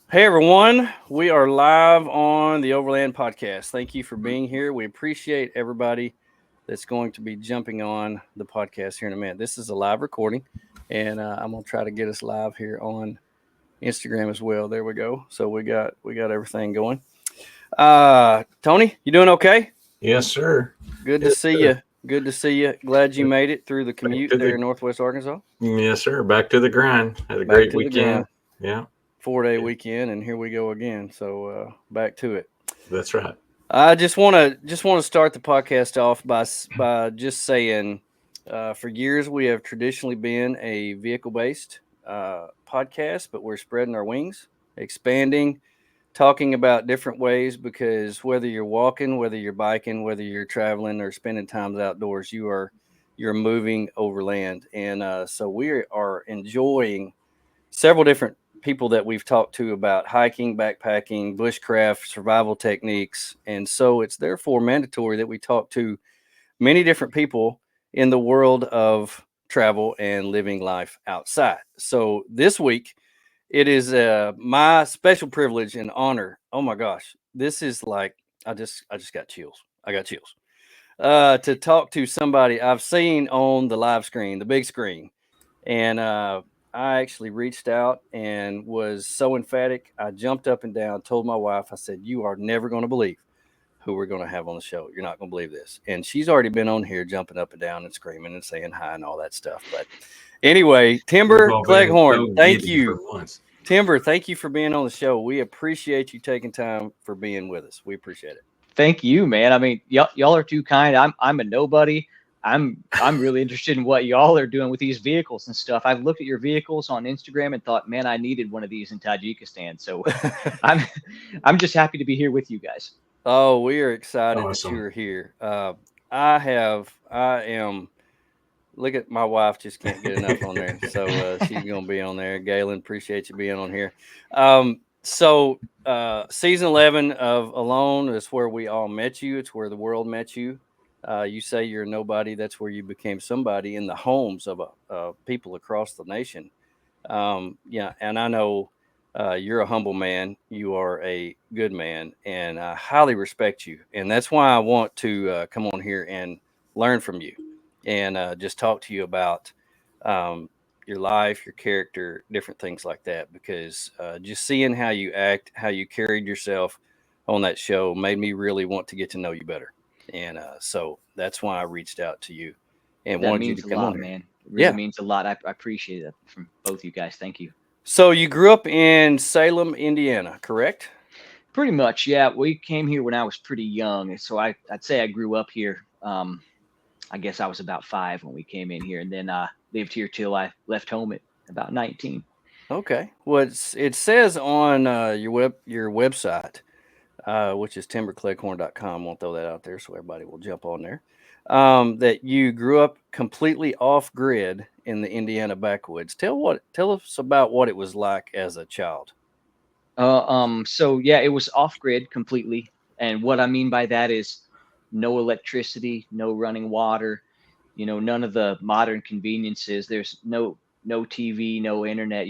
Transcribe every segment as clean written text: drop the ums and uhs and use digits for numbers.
Hey everyone, we are live on the Overland Podcast. Thank you for being here. We appreciate everybody that's going to be jumping on the podcast here in a minute. This is a live recording, and I'm gonna try to get us live here on Instagram as well. There we go. So we got everything going. Tony, you doing okay? Yes, sir. Good to Yes, see sir. you. Good to see you. Glad you made it through the Back commute to there the in Northwest Arkansas. yes, sir. Back to the grind. Had a Back great to the weekend. grind. Yeah, 4 day yeah, weekend, and here we go again. So back to it. that's right. I just want to start the podcast off by just saying, for years we have traditionally been a vehicle based podcast, but we're spreading our wings, expanding, talking about different ways because whether you're walking, whether you're biking, whether you're traveling or spending times outdoors, you're moving overland, and so we are enjoying several different people that we've talked to about hiking, backpacking, bushcraft, survival techniques. And so it's therefore mandatory that we talk to many different people in the world of travel and living life outside. So this week, it is my special privilege and honor. Oh my gosh, this is like I just got chills. I got chills. To talk to somebody I've seen on the live screen, the big screen, and I actually reached out and was so emphatic. I jumped up and down, told my wife, I said, "You are never going to believe who we're going to have on the show. You're not going to believe this." And she's already been on here jumping up and down and screaming and saying hi and all that stuff. But anyway, We've Timber all been Cleghorn, so thank giddy for you. months. Timber, thank you for being on the show. We appreciate you taking time for being with us. We appreciate it. Thank you, man. I mean, y'all are too kind. I'm a nobody. I'm really interested in what y'all are doing with these vehicles and stuff. I've looked at your vehicles on Instagram and thought, man, I needed one of these in Tajikistan. So I'm I'm just happy to be here with you guys. Oh, we are excited that you Awesome. are here. I am. Look at my wife, just can't get enough on there. So she's going to be on there. Galen, appreciate you being on here. Season 11 of Alone is where we all met you. It's where the world met you. You say you're nobody. That's where you became somebody in the homes of people across the nation. Yeah, and I know you're a humble man. You are a good man, and I highly respect you. And that's why I want to come on here and learn from you and just talk to you about um, your life, your character, different things like that. Because just seeing how you act, how you carried yourself on that show made me really want to get to know you better. And so that's why I reached out to you and That wanted you to means a come on lot, here. man. It really Yeah. means a lot. I appreciate it from both you guys. Thank you. So you grew up in Salem, Indiana, correct? Pretty much, yeah. We came here when I was pretty young, and so I'd say I grew up here. I guess I was about 5 when we came in here, and then lived here till I left home at about 19. Okay. Well, it says on your website, which is timbercleghorn.com. Won't throw that out there so everybody will jump on there. That you grew up completely off grid in the Indiana backwoods. Tell us about what it was like as a child. So yeah, it was off grid completely. And what I mean by that is no electricity, no running water, none of the modern conveniences. There's no TV, no internet,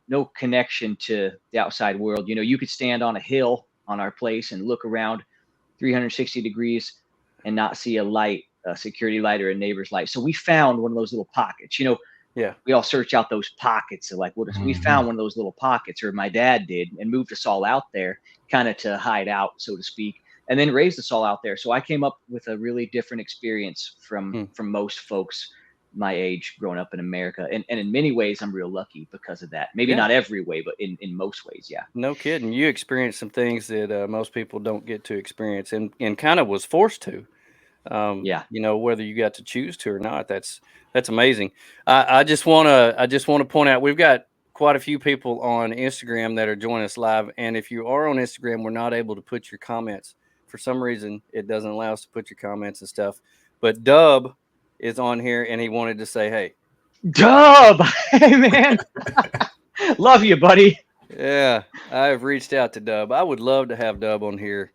no connection to the outside world. You could stand on a hill on our place and look around 360 degrees and not see a light, a security light or a neighbor's light. So we found one of those little pockets. Yeah. We all search out those pockets of like what is we Hmm. found one of those little pockets, or my dad did, and moved us all out there kind of to hide out, so to speak, and then raised us all out there. So I came up with a really different experience from Hmm. from most folks my age growing up in America. And in many ways I'm real lucky because of that. Maybe Yeah. not every way, but in most ways, yeah. No kidding. You experienced some things that most people don't get to experience, and kind of was forced to. Yeah. Whether you got to choose to or not. That's amazing. I just want to point out we've got quite a few people on Instagram that are joining us live, and if you are on Instagram, we're not able to put your comments for some reason. It doesn't allow us to put your comments and stuff. But Dub is on here, and he wanted to say, "Hey, Dub. Hey man, love you, buddy. yeah, I have reached out to Dub. I would love to have Dub on here."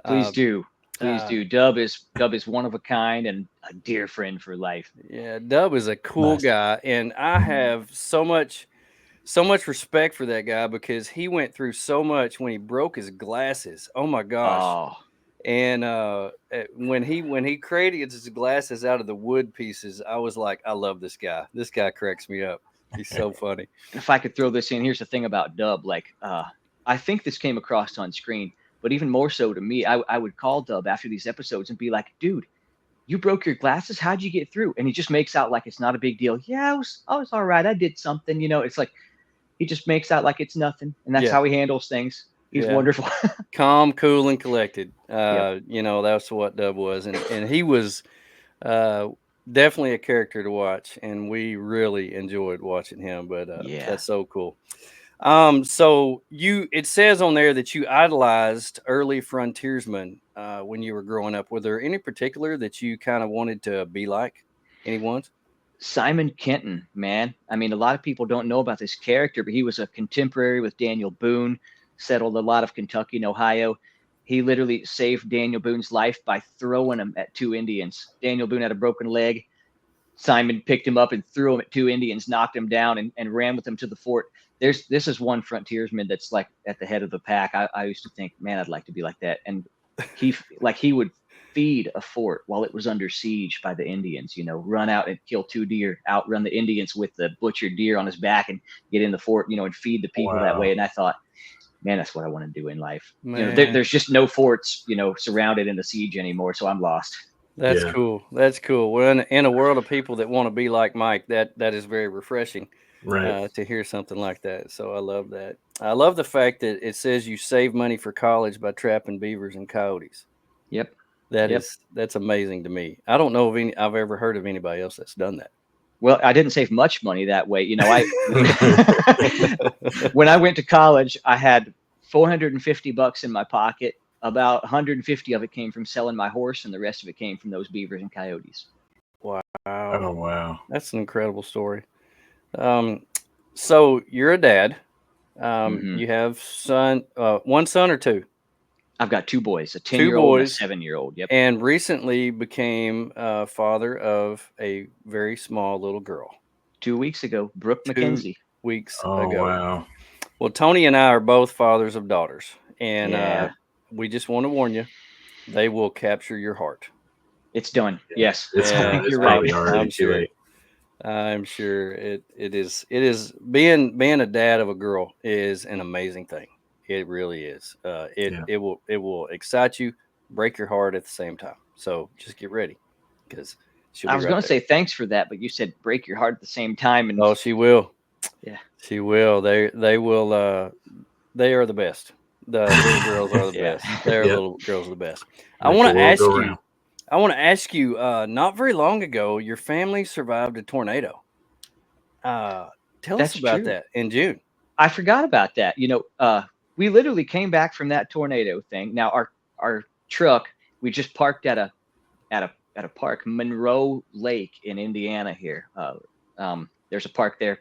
Please Uh, do. Please uh, do. Dub is one of a kind and a dear friend for life. yeah, Dub is a cool Nice. guy, and I have so much. so much respect for that guy because he went through so much when he broke his glasses. Oh my gosh. Oh, And when he created his glasses out of the wood pieces, I was like, I love this guy. This guy cracks me up. He's so funny. and if I could throw this in, here's the thing about Dub. Like, I think this came across on screen, but even more so to me, I would call Dub after these episodes and be like, dude, you broke your glasses. How'd you get through? And he just makes out like it's not a big deal. Yeah, I was all right. I did something. It's like he just makes out like it's nothing, and that's how he handles things. He's wonderful. Calm, cool, and collected. Yep. That's what Dub was, and he was definitely a character to watch, and we really enjoyed watching him. But that's so cool. So it says on there that you idolized early frontiersmen when you were growing up. Were there any particular that you kind of wanted to be like? Anyone? Simon Kenton, man. I mean, a lot of people don't know about this character, but he was a contemporary with Daniel Boone, settled a lot of Kentucky and Ohio. He literally saved Daniel Boone's life by throwing him at 2 Indians. Daniel Boone had a broken leg. Simon picked him up and threw him at 2 Indians, knocked him down, and ran with him to the fort. This is one frontiersman that's like at the head of the pack. I used to think, man, I'd like to be like that. And he would feed a fort while it was under siege by the Indians, run out and kill 2 deer, outrun the Indians with the butchered deer on his back and get in the fort, and feed the people that way. And I thought, man, that's what I want to do in life. There's just no forts, surrounded in the siege anymore. So I'm lost. That's cool. That's cool. Well, in a world of people that want to be like Mike, that is very refreshing. Right. To hear something like that. So I love that. I love the fact that it says you save money for college by trapping beavers and coyotes. Yep. That's amazing to me. I don't know if I've ever heard of anybody else that's done that. Well, I didn't save much money that way. When I went to college, I had $450 in my pocket. About 150 of it came from selling my horse, and the rest of it came from those beavers and coyotes. Wow. Oh, wow. That's an incredible story. So you're a dad. You have one son or 2? I've got 2 boys, a 10-year-old and a 7-year-old. Yep. And recently became father of a very small little girl. 2 weeks ago, Brooke McKenzie. 2 weeks Oh, ago. wow. Well, Tony and I are both fathers of daughters, and we just want to warn you, they will capture your heart. It's done. Yes. You're right. I'm sure it is. It is being a dad of a girl is an amazing thing. It really is. It will excite you, break your heart at the same time. So just get ready, because I was going to say thanks for that, but you said break your heart at the same time. And oh, she will. Yeah, she will. They will. They are the best. The little girls are the best. Their little girls are the best. I want to ask you. Not very long ago, your family survived a tornado. Tell us about that in June. I forgot about that. We literally came back from that tornado thing. Now our truck, we just parked at a park, Monroe Lake in Indiana here. There's a park there.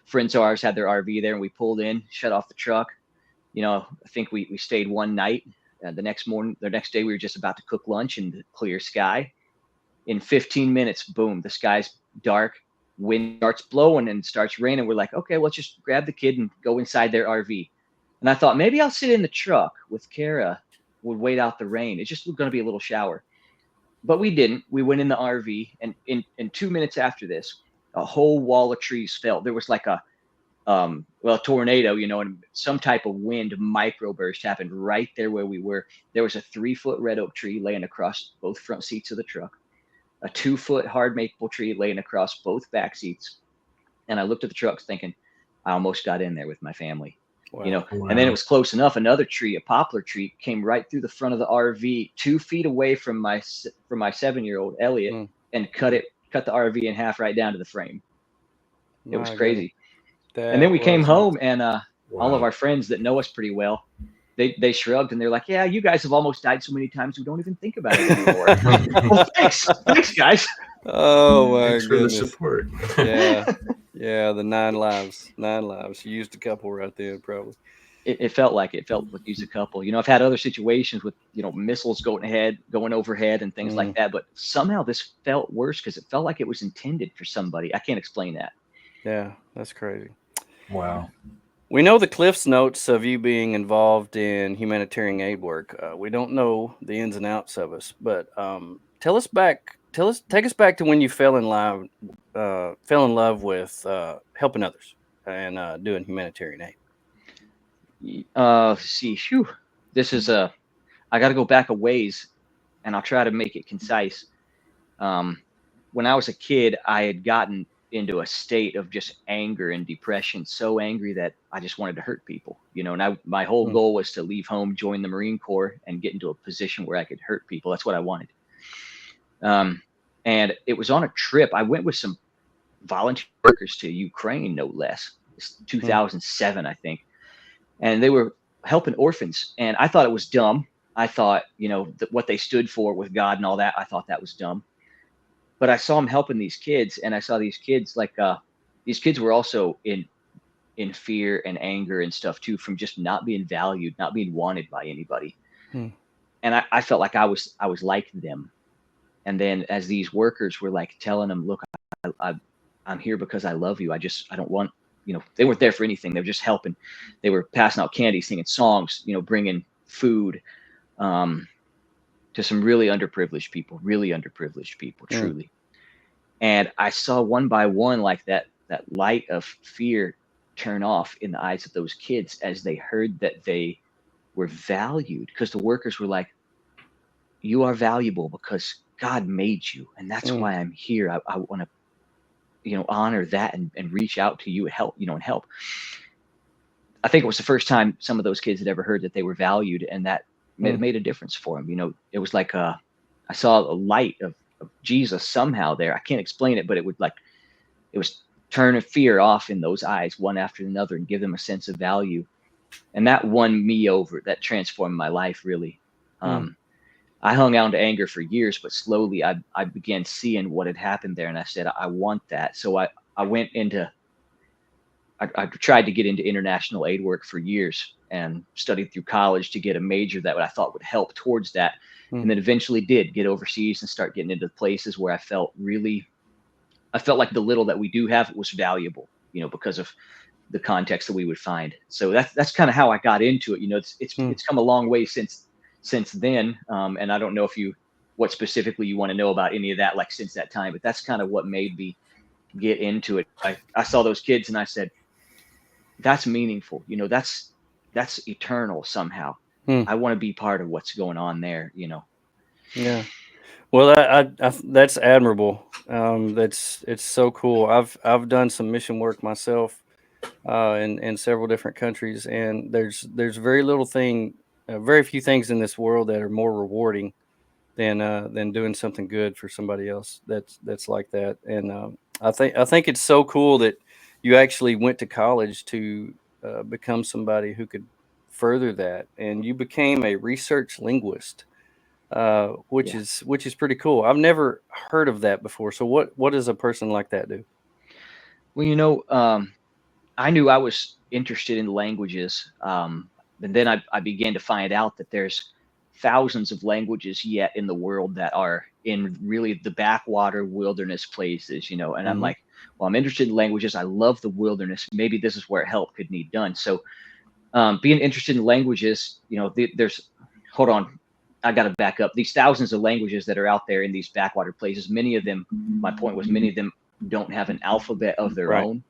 Friends of ours had their RV there, and we pulled in, shut off the truck. I think we stayed one night. The next day, we were just about to cook lunch in the clear sky. In 15 minutes, boom, the sky's dark. Wind starts blowing and starts raining. We're like, okay, let's just grab the kid and go inside their RV. And I thought maybe I'll sit in the truck with Kara. We'll wait out the rain. It's just going to be a little shower. But we didn't. We went in the RV, and in 2 minutes after this, a whole wall of trees fell. There was like a tornado, and some type of wind microburst happened right there where we were. There was a 3-foot red oak tree laying across both front seats of the truck, a 2-foot hard maple tree laying across both back seats. And I looked at the trucks thinking, I almost got in there with my family. Wow. And then it was close enough. Another tree, a poplar tree, came right through the front of the RV, 2 feet away from my 7-year-old Elliot, and cut the RV in half right down to the frame. It was crazy. And then we came home, and all of our friends that know us pretty well, they shrugged, and they're like, yeah, you guys have almost died so many times we don't even think about it anymore. Well, thanks guys. Oh my Thanks goodness. For the support. Yeah, the 9 lives. You used a couple right there, probably. It felt like used a couple. I've had other situations with missiles going overhead and things like that, but somehow this felt worse because it felt like it was intended for somebody. I can't explain that. Yeah, that's crazy. Wow. We know the Cliff's notes of you being involved in humanitarian aid work. We don't know the ins and outs of us, but take us back to when you fell in love with helping others and doing humanitarian aid. See, phew, this is I got to go back a ways, and I'll try to make it concise. When I was a kid, I had gotten into a state of just anger and depression, so angry that I just wanted to hurt people, and my whole goal was to leave home, join the Marine Corps, and get into a position where I could hurt people. That's what I wanted. And it was on a trip. I went with some volunteer workers to Ukraine, no less. It's 2007, I think. And they were helping orphans. And I thought it was dumb. I thought, what they stood for with God and all that, I thought that was dumb. But I saw them helping these kids, and I saw these kids these kids were also in fear and anger and stuff too, from just not being valued, not being wanted by anybody. And I felt like I was like them. And then as these workers were like telling them, look, I'm here because I love you. I don't want, they weren't there for anything. They were just helping. They were passing out candy, singing songs, bringing food to some really underprivileged people, truly. And I saw one by one, like that light of fear turn off in the eyes of those kids as they heard that they were valued, because the workers were like, you are valuable because God made you. And that's why I'm here. I want to, honor that and reach out to you and help. I think it was the first time some of those kids had ever heard that they were valued, and that made a difference for them. It was like I saw a light of Jesus somehow there. I can't explain it, but it was turn fear off in those eyes one after another and give them a sense of value. And that won me over. That transformed my life, really. I hung on to anger for years, but slowly I began seeing what had happened there. And I said, I want that. So I went into, I tried to get into international aid work for years and studied through college to get a major that I thought would help towards that. And then eventually did get overseas and start getting into places where I felt like the little that we do have was valuable, because of the context that we would find. So that's kind of how I got into it. It's come a long way since then. And I don't know what specifically you want to know about any of that, like since that time, but that's kind of what made me get into it. I saw those kids and I said, that's meaningful. That's eternal somehow. I want to be part of what's going on there, Yeah. Well, that's admirable. It's so cool. I've done some mission work myself in several different countries, and there's very few things in this world that are more rewarding than doing something good for somebody else. That's like that. And I think it's so cool that you actually went to college to become somebody who could further that, and you became a research linguist. Which is pretty cool. I've never heard of that before. So what does a person like that do? Well, I knew I was interested in languages, and then I began to find out that there's thousands of languages yet in the world that are in really the backwater wilderness places, and I'm like, well, I'm interested in languages. I love the wilderness. Maybe this is where help could need done. So being interested in languages, hold on, I got to back up. These thousands of languages that are out there in these backwater places, many of them don't have an alphabet of their own,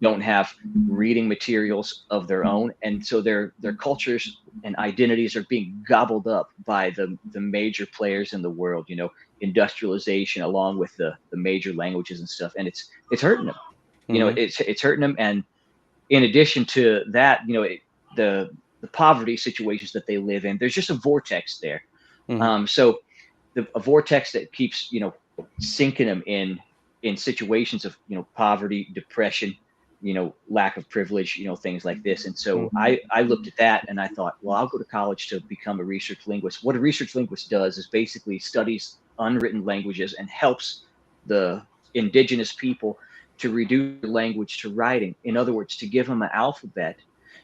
don't have reading materials of their own. And so their cultures and identities are being gobbled up by the major players in the world, industrialization along with the major languages and stuff. And it's hurting them, it's hurting them. And in addition to that, the poverty situations that they live in, there's just a vortex there. So a vortex that keeps, sinking them in situations of, poverty, depression, lack of privilege, things like this. And so I looked at that and I thought, well, I'll go to college to become a research linguist. What a research linguist does is basically studies unwritten languages and helps the indigenous people to reduce language to writing. In other words, to give them an alphabet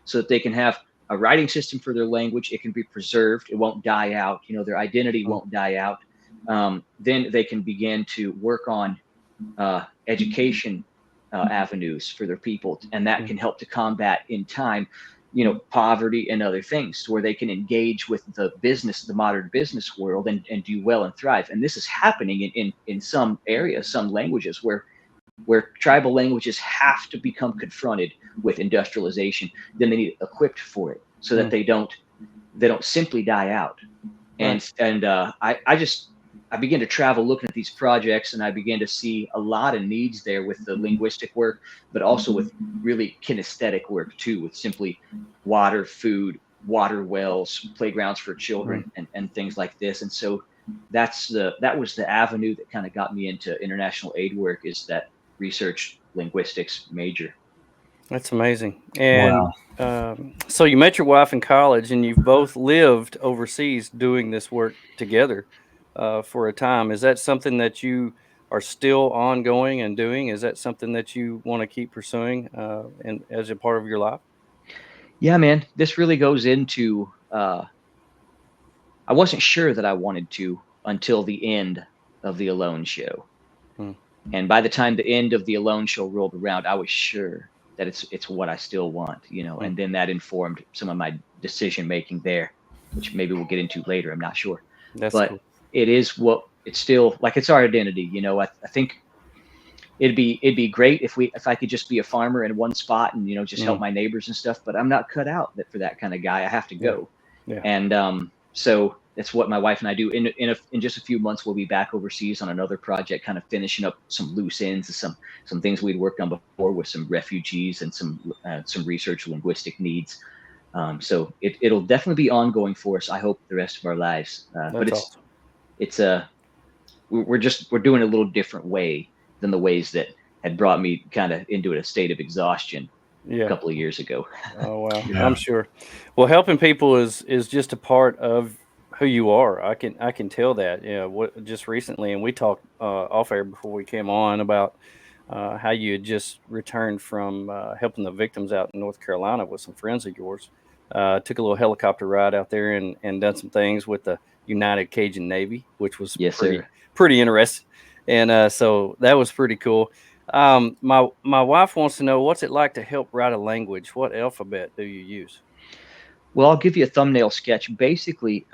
so that they can have a writing system for their language. It can be preserved. It won't die out. Their identity won't die out. Then they can begin to work on education avenues for their people, and that can help to combat in time, you know, poverty and other things, where they can engage with the modern business world, and do well and thrive. And this is happening in some areas, some languages, where tribal languages have to become confronted with industrialization. Then they need equipped for it, so that they don't simply die out. And I began to travel looking at these projects, and I began to see a lot of needs there with the linguistic work, but also with really kinesthetic work too, with simply water, food, water wells, playgrounds for children, and things like this. And so that was the avenue that kind of got me into international aid work, is that research linguistics major. That's amazing. And so you met your wife in college, and you've both lived overseas doing this work together for a time. Is that something that you are still ongoing and doing? Is that something that you want to keep pursuing and as a part of your life? Yeah, man, this really goes into, I wasn't sure that I wanted to until the end of the Alone show. And by the time the end of the Alone show rolled around, I was sure that it's what I still want, you know. And then that informed some of my decision making there, which maybe we'll get into later. I'm not sure. But cool. It's still like, it's our identity, you know. I think it'd be great if I could just be a farmer in one spot and, you know, just help my neighbors and stuff, but I'm not cut out for that kind of guy. I have to go. Yeah. And so that's what my wife and I do. In just a few months, we'll be back overseas on another project, kind of finishing up some loose ends, some things we'd worked on before with some refugees and some research linguistic needs. So it'll definitely be ongoing for us, I hope, the rest of our lives. But awesome. We're doing it a little different way than the ways that had brought me kind of into a state of exhaustion a couple of years ago. Oh, wow. Yeah. I'm sure. Well, helping people is just a part of who you are. I can tell that. You know, just recently, and we talked off air before we came on about how you had just returned from helping the victims out in North Carolina with some friends of yours. Took a little helicopter ride out there and done some things with the United Cajun Navy, which was pretty interesting. And so that was pretty cool. My wife wants to know, what's it like to help write a language? What alphabet do you use? Well, I'll give you a thumbnail sketch. Basically,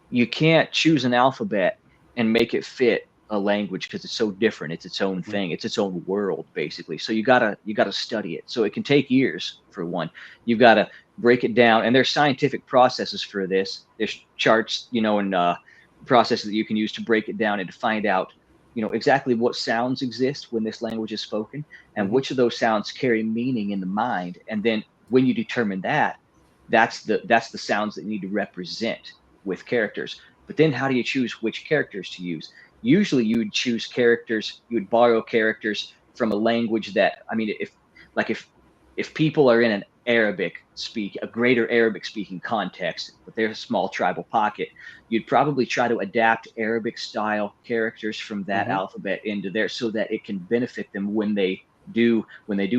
you can't choose an alphabet and make it fit a language because it's so different. It's its own thing. It's its own world, basically. So you gotta study it. So it can take years, for one. You've got to break it down, and there's scientific processes for this. There's charts, you know, and processes that you can use to break it down and to find out, you know, exactly what sounds exist when this language is spoken, and which of those sounds carry meaning in the mind. And then when you determine that, that's the sounds that you need to represent with characters. But then how do you choose which characters to use? Usually you would choose characters, you would borrow characters from a language that, I mean, if people are in a greater Arabic speaking context, but they're a small tribal pocket, you'd probably try to adapt Arabic style characters from that alphabet into there, so that it can benefit them when they do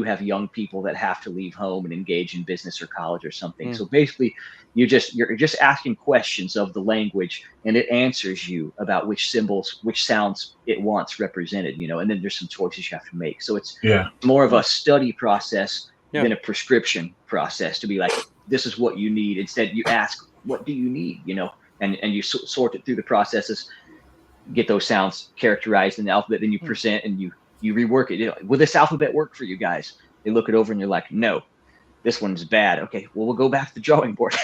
have young people that have to leave home and engage in business or college or something. So basically you're just asking questions of the language, and it answers you about which symbols, which sounds it wants represented, you know. And then there's some choices you have to make. So it's more of a study process than a prescription process, to be like, this is what you need. Instead, you ask, what do you need, you know, and you sort it through the processes, get those sounds characterized in the alphabet, then you present and you rework it. You know, will this alphabet work for you guys? They look it over and you're like, no, this one's bad. Okay, well, we'll go back to the drawing board.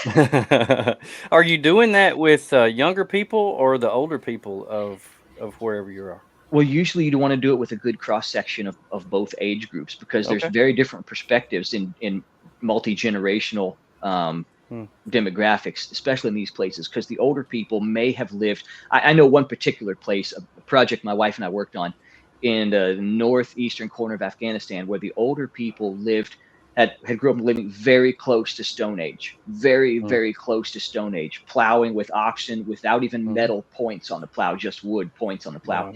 Are you doing that with younger people or the older people of wherever you are? Well, usually you want to do it with a good cross section of both age groups, because there's very different perspectives in multi-generational demographics, especially in these places, because the older people may have lived. I know one particular place, a project my wife and I worked on in the northeastern corner of Afghanistan, where the older people had grew up living very close to Stone Age, very close to Stone Age, plowing with oxen without even metal points on the plow, just wood points on the plow.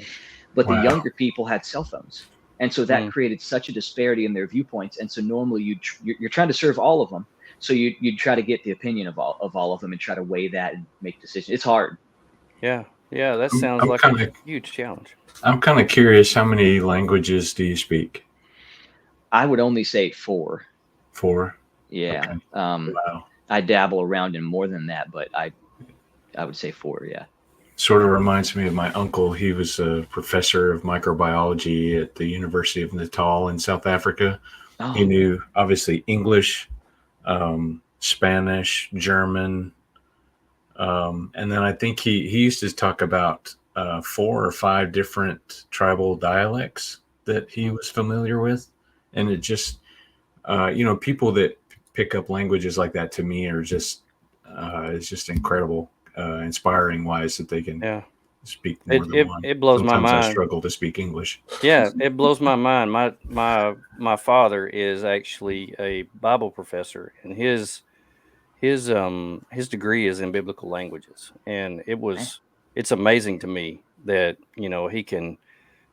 But the younger people had cell phones. And so that created such a disparity in their viewpoints. And so normally you're trying to serve all of them. So you'd try to get the opinion of all of them and try to weigh that and make decisions. It's hard. Yeah. That sounds like a huge challenge. I'm kind of curious, how many languages do you speak? I would only say 4. 4. Yeah. Okay. Wow. I dabble around in more than that, but I would say 4. Yeah. Sort of reminds me of my uncle. He was a professor of microbiology at the University of Natal in South Africa. Oh. He knew obviously English, Spanish, German, and then I think he used to talk about 4 or 5 different tribal dialects that he was familiar with, and it just people that pick up languages like that to me are just it's just incredible, inspiring wise that they can speak more than one. It blows my mind. Sometimes I struggle to speak English. Yeah, it blows my mind. My father is actually a Bible professor, and his degree is in biblical languages, and it's amazing to me that he can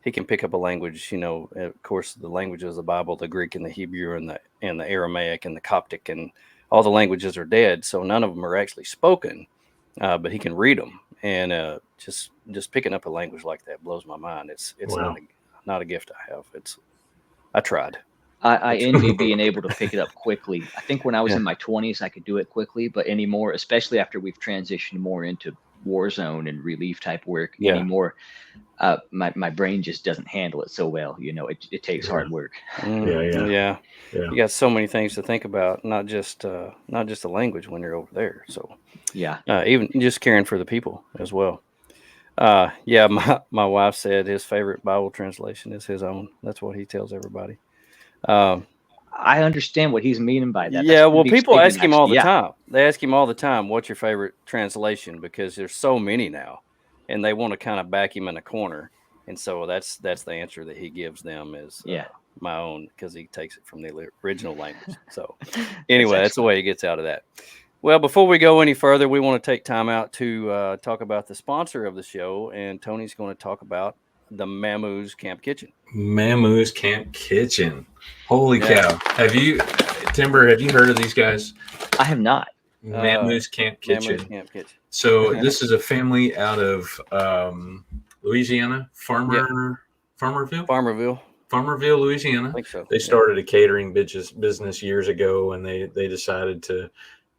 pick up a language. Of course, the languages of the Bible, the Greek and the Hebrew and the Aramaic and the Coptic, and all the languages are dead, so none of them are actually spoken, but he can read them. And just picking up a language like that blows my mind. It's wow. not a gift I have. I tried. I envy being able to pick it up quickly. I think when I was in my 20s, I could do it quickly, but anymore, especially after we've transitioned more into war zone and relief type work anymore, my brain just doesn't handle it so well. It takes hard work. Yeah. You got so many things to think about, not just the language when you're over there. So even just caring for the people as well. My wife said his favorite Bible translation is his own. That's what he tells everybody. I understand what he's meaning by that. Yeah, well, people ask him all the time. They ask him all the time, "What's your favorite translation?" Because there's so many now, and they want to kind of back him in a corner. And so that's the answer that he gives them is my own, because he takes it from the original language. So anyway, that's the way he gets out of that. Well, before we go any further, we want to take time out to talk about the sponsor of the show, and Tony's going to talk about the Mammoose Camp Kitchen. Mammoose Camp Kitchen. Holy cow. Timber, have you heard of these guys? I have not. Mammoose Camp Kitchen. Mammoose Camp Kitchen. So this is a family out of Louisiana, Farmerville, Louisiana. I think so. They started a catering business years ago, and they decided to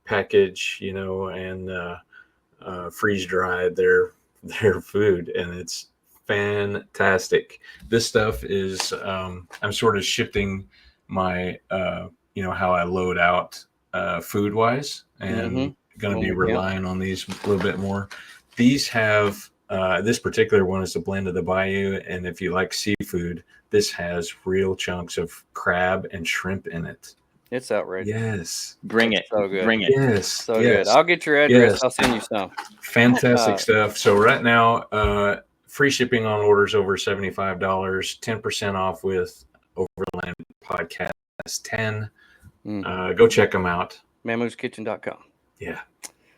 package, and freeze dry their food, and it's fantastic. This stuff is I'm sort of shifting my how I load out food wise, and going to be relying on these a little bit more. These have this particular one is a blend of the Bayou, and if you like seafood, this has real chunks of crab and shrimp in it. It's outrageous. Yes. Bring it. So good. Bring it. Yes. So good. I'll get your address. I'll send you some. Fantastic stuff. So right now, free shipping on orders over $75, 10% off with Overland Podcast 10. Go check them out. MammoosKitchen.com. Yeah.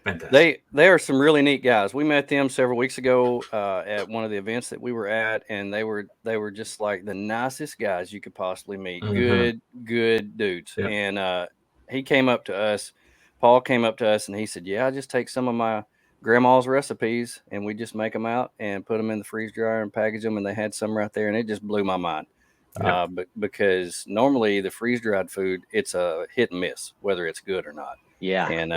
Fantastic. They are some really neat guys. We met them several weeks ago at one of the events that we were at, and they were just like the nicest guys you could possibly meet. Good dudes. Yep. And he came up to us. Paul came up to us, and he said, "Yeah, I just take some of my grandma's recipes, and we just make them out and put them in the freeze dryer and package them." And they had some right there, and it just blew my mind. Yep. Because normally the freeze dried food, it's a hit and miss whether it's good or not. Yeah. And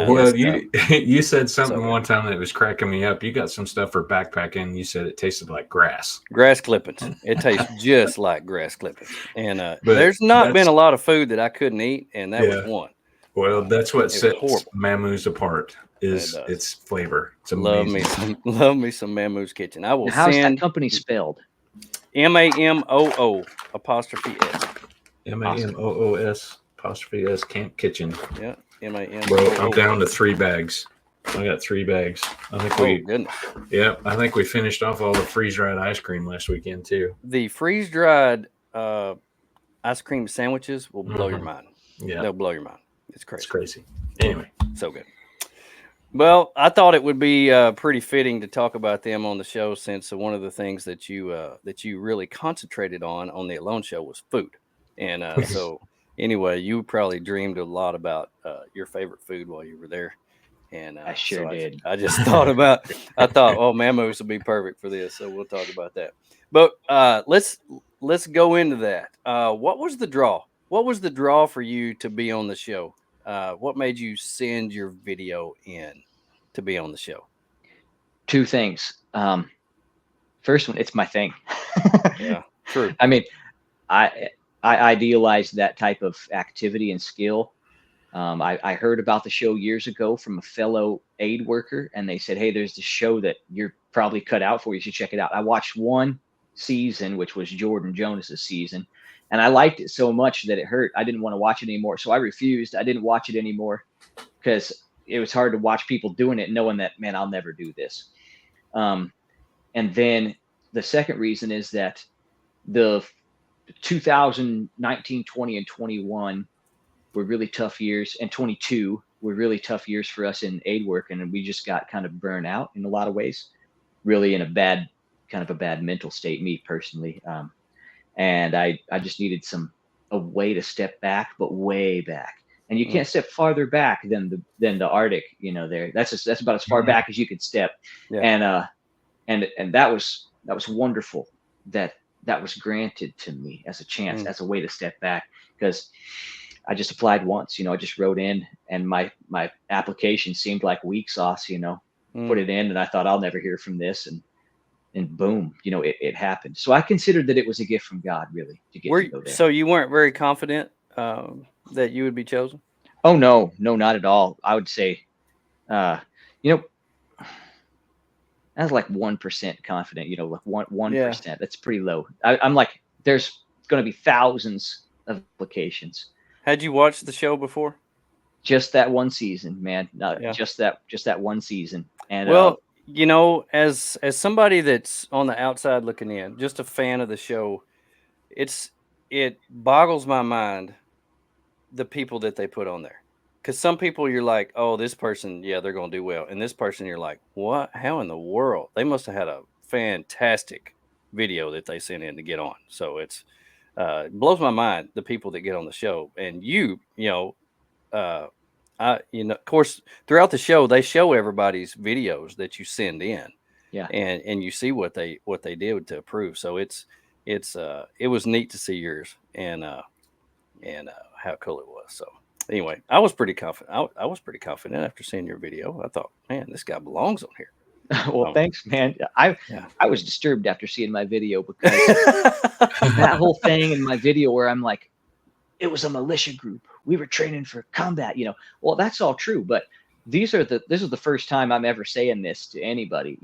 you said something one time that was cracking me up. You got some stuff for backpacking. You said it tasted like grass. Grass clippings. It tastes just like grass clippings. And there's not been a lot of food that I couldn't eat, and that was one. Well, that's what sets Mammoose apart is its flavor. It's amazing. Love me some Mammoose Kitchen. I will How's that company spelled? MAMOO''S. MAMOOS''S Camp Kitchen. Yeah. MAM. Bro, I'm down to 3 bags. I got 3 bags. I think goodness. Yeah, I think we finished off all the freeze-dried ice cream last weekend too. The freeze-dried ice cream sandwiches will blow your mind. Yeah, they'll blow your mind. It's crazy. It's crazy. Anyway, so good. Well, I thought it would be pretty fitting to talk about them on the show, since one of the things that you really concentrated on the Alone Show was food, and so. Anyway, you probably dreamed a lot about your favorite food while you were there, and I sure did. I just thought oh, Mammoose would be perfect for this, so we'll talk about that. But let's go into that. What was the draw what was the draw for you to be on the show? What made you send your video in to be on the show? Two things. First one, it's my thing. Yeah, true. I mean, I I idealize that type of activity and skill. I heard about the show years ago from a fellow aid worker, and they said, "Hey, there's this show that you're probably cut out for. You should check it out." I watched one season, which was Jordan Jonas's season, and I liked it so much that it hurt. I didn't want to watch it anymore, so I refused. I didn't watch it anymore because it was hard to watch people doing it, knowing that, man, I'll never do this. Um, and then the second reason is that the 2019, 20, and 21 were really tough years, and 22 were really tough years for us in aid work, and we just got kind of burnt out in a lot of ways, really in a bad mental state, me personally. And I just needed a way to step back, but way back. And you can't step farther back than the Arctic, there. That's about as far back as you could step. Yeah. And that was wonderful that was granted to me as a chance, as a way to step back, because I just applied once. I just wrote in, and my application seemed like weak sauce. Put it in, and I thought, I'll never hear from this, and boom, it happened. So I considered that it was a gift from God, really, to get to go there. So you weren't very confident that you would be chosen? Oh no, not at all. I would say, I was like 1% confident. Like 1%. That's pretty low. I'm like, there's going to be thousands of applications. Had you watched the show before? Just that one season, man. Just that one season. And well, as somebody that's on the outside looking in, just a fan of the show, it boggles my mind the people that they put on there. Because some people you're like, oh, this person, yeah, they're going to do well. And this person, you're like, what? How in the world? They must have had a fantastic video that they sent in to get on. So it blows my mind, the people that get on the show. And of course, throughout the show, they show everybody's videos that you send in. Yeah. And you see what they did to approve. So it was neat to see yours and how cool it was. So anyway, I was pretty confident. I was pretty confident after seeing your video. I thought, man, this guy belongs on here. Well, thanks, man. I was disturbed after seeing my video, because that whole thing in my video where I'm like, it was a militia group. We were training for combat, Well, that's all true, but this is the first time I'm ever saying this to anybody,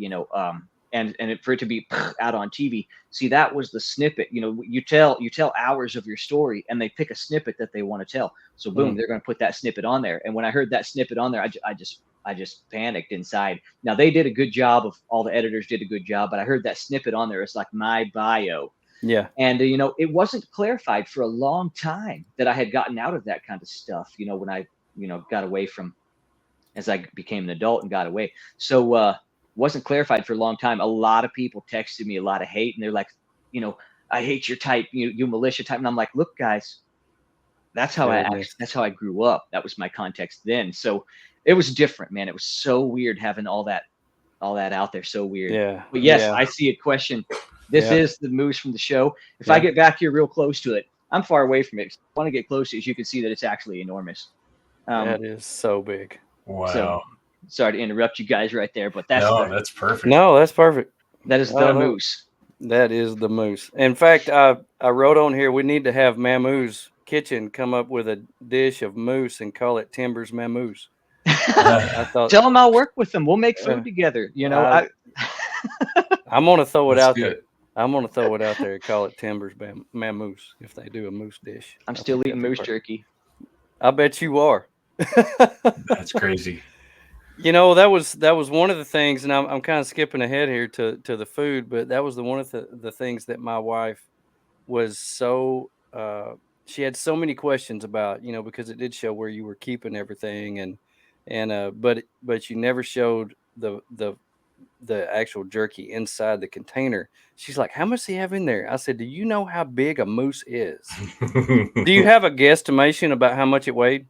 and for it to be out on TV. See, that was the snippet. You tell hours of your story, and they pick a snippet that they want to tell. So boom, they're going to put that snippet on there. And when I heard that snippet on there, I just panicked inside. Now, they did a good job all the editors did a good job, but I heard that snippet on there. It's like my bio. Yeah. And, it wasn't clarified for a long time that I had gotten out of that kind of stuff, when I, got away from, as I became an adult and got away. So, wasn't clarified for a long time. A lot of people texted me a lot of hate, and they're like, I hate your type, you militia type. And I'm like, look, guys, that's how I grew up. That was my context then. So it was different, man. It was so weird having all that out there. So weird. Yeah. But yes, I see a question. This is the moose from the show. If I get back here real close to it, I'm far away from it. If I want to get close to it, you can see that it's actually enormous. That is so big. Wow. So, sorry to interrupt you guys right there, but that's perfect. No, that's perfect. That is the moose. That is the moose. In fact, I wrote on here, we need to have Mamoo's Kitchen come up with a dish of moose and call it Timbers Mamoo's. I thought, tell them I'll work with them. We'll make food together. I'm going to throw it out good. there. I'm going to throw it out there and call it Timbers Mamoo's if they do a moose dish. I'm still eating moose jerky. I bet you are. That's crazy. That was one of the things, and I'm kind of skipping ahead here to the food, but that was one of the things that my wife was so she had so many questions about, because it did show where you were keeping everything, but you never showed the actual jerky inside the container. She's like, how much do you have in there? I said, do you know how big a moose is? Do you have a guesstimation about how much it weighed?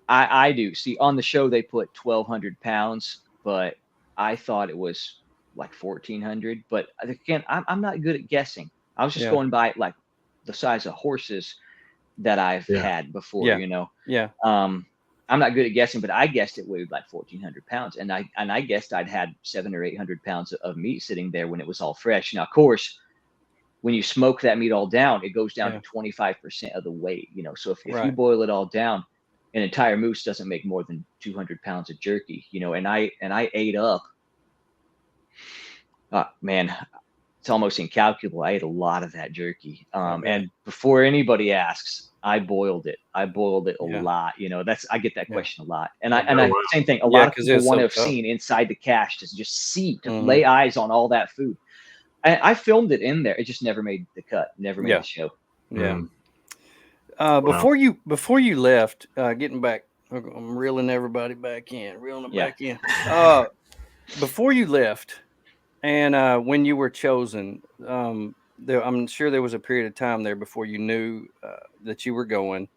I do. See, on the show, they put 1,200 pounds, but I thought it was like 1,400. But again, I'm not good at guessing. I was just going by like the size of horses, that I've Yeah. had before, Yeah. you know. Yeah. I'm not good at guessing, but I guessed it weighed like 1,400 pounds, and I guessed I'd had 700 or 800 pounds of meat sitting there when it was all fresh. Now, of course, when you smoke that meat all down, it goes down Yeah. to 25% of the weight, you know. So if you Right. boil it all down, an entire moose doesn't make more than 200 pounds of jerky, you know. And I ate up, man, it's almost incalculable. I ate a lot of that jerky. bet. And before anybody asks, I boiled it. I boiled it a Yeah. lot. You know, I get that Yeah. question a lot. And Yeah. I wow. same thing. A Yeah, lot of 'cause people it's want so to have tough. seen inside the cache to just see, to Mhm. lay eyes on all that food. I filmed it in there. It just never made the cut. Never made Yeah. the show. Yeah. Wow. Before you left, getting back, I'm reeling everybody back in, reeling them Yeah. back in. Before you left, and when you were chosen, I'm sure there was a period of time there before you knew that you were going,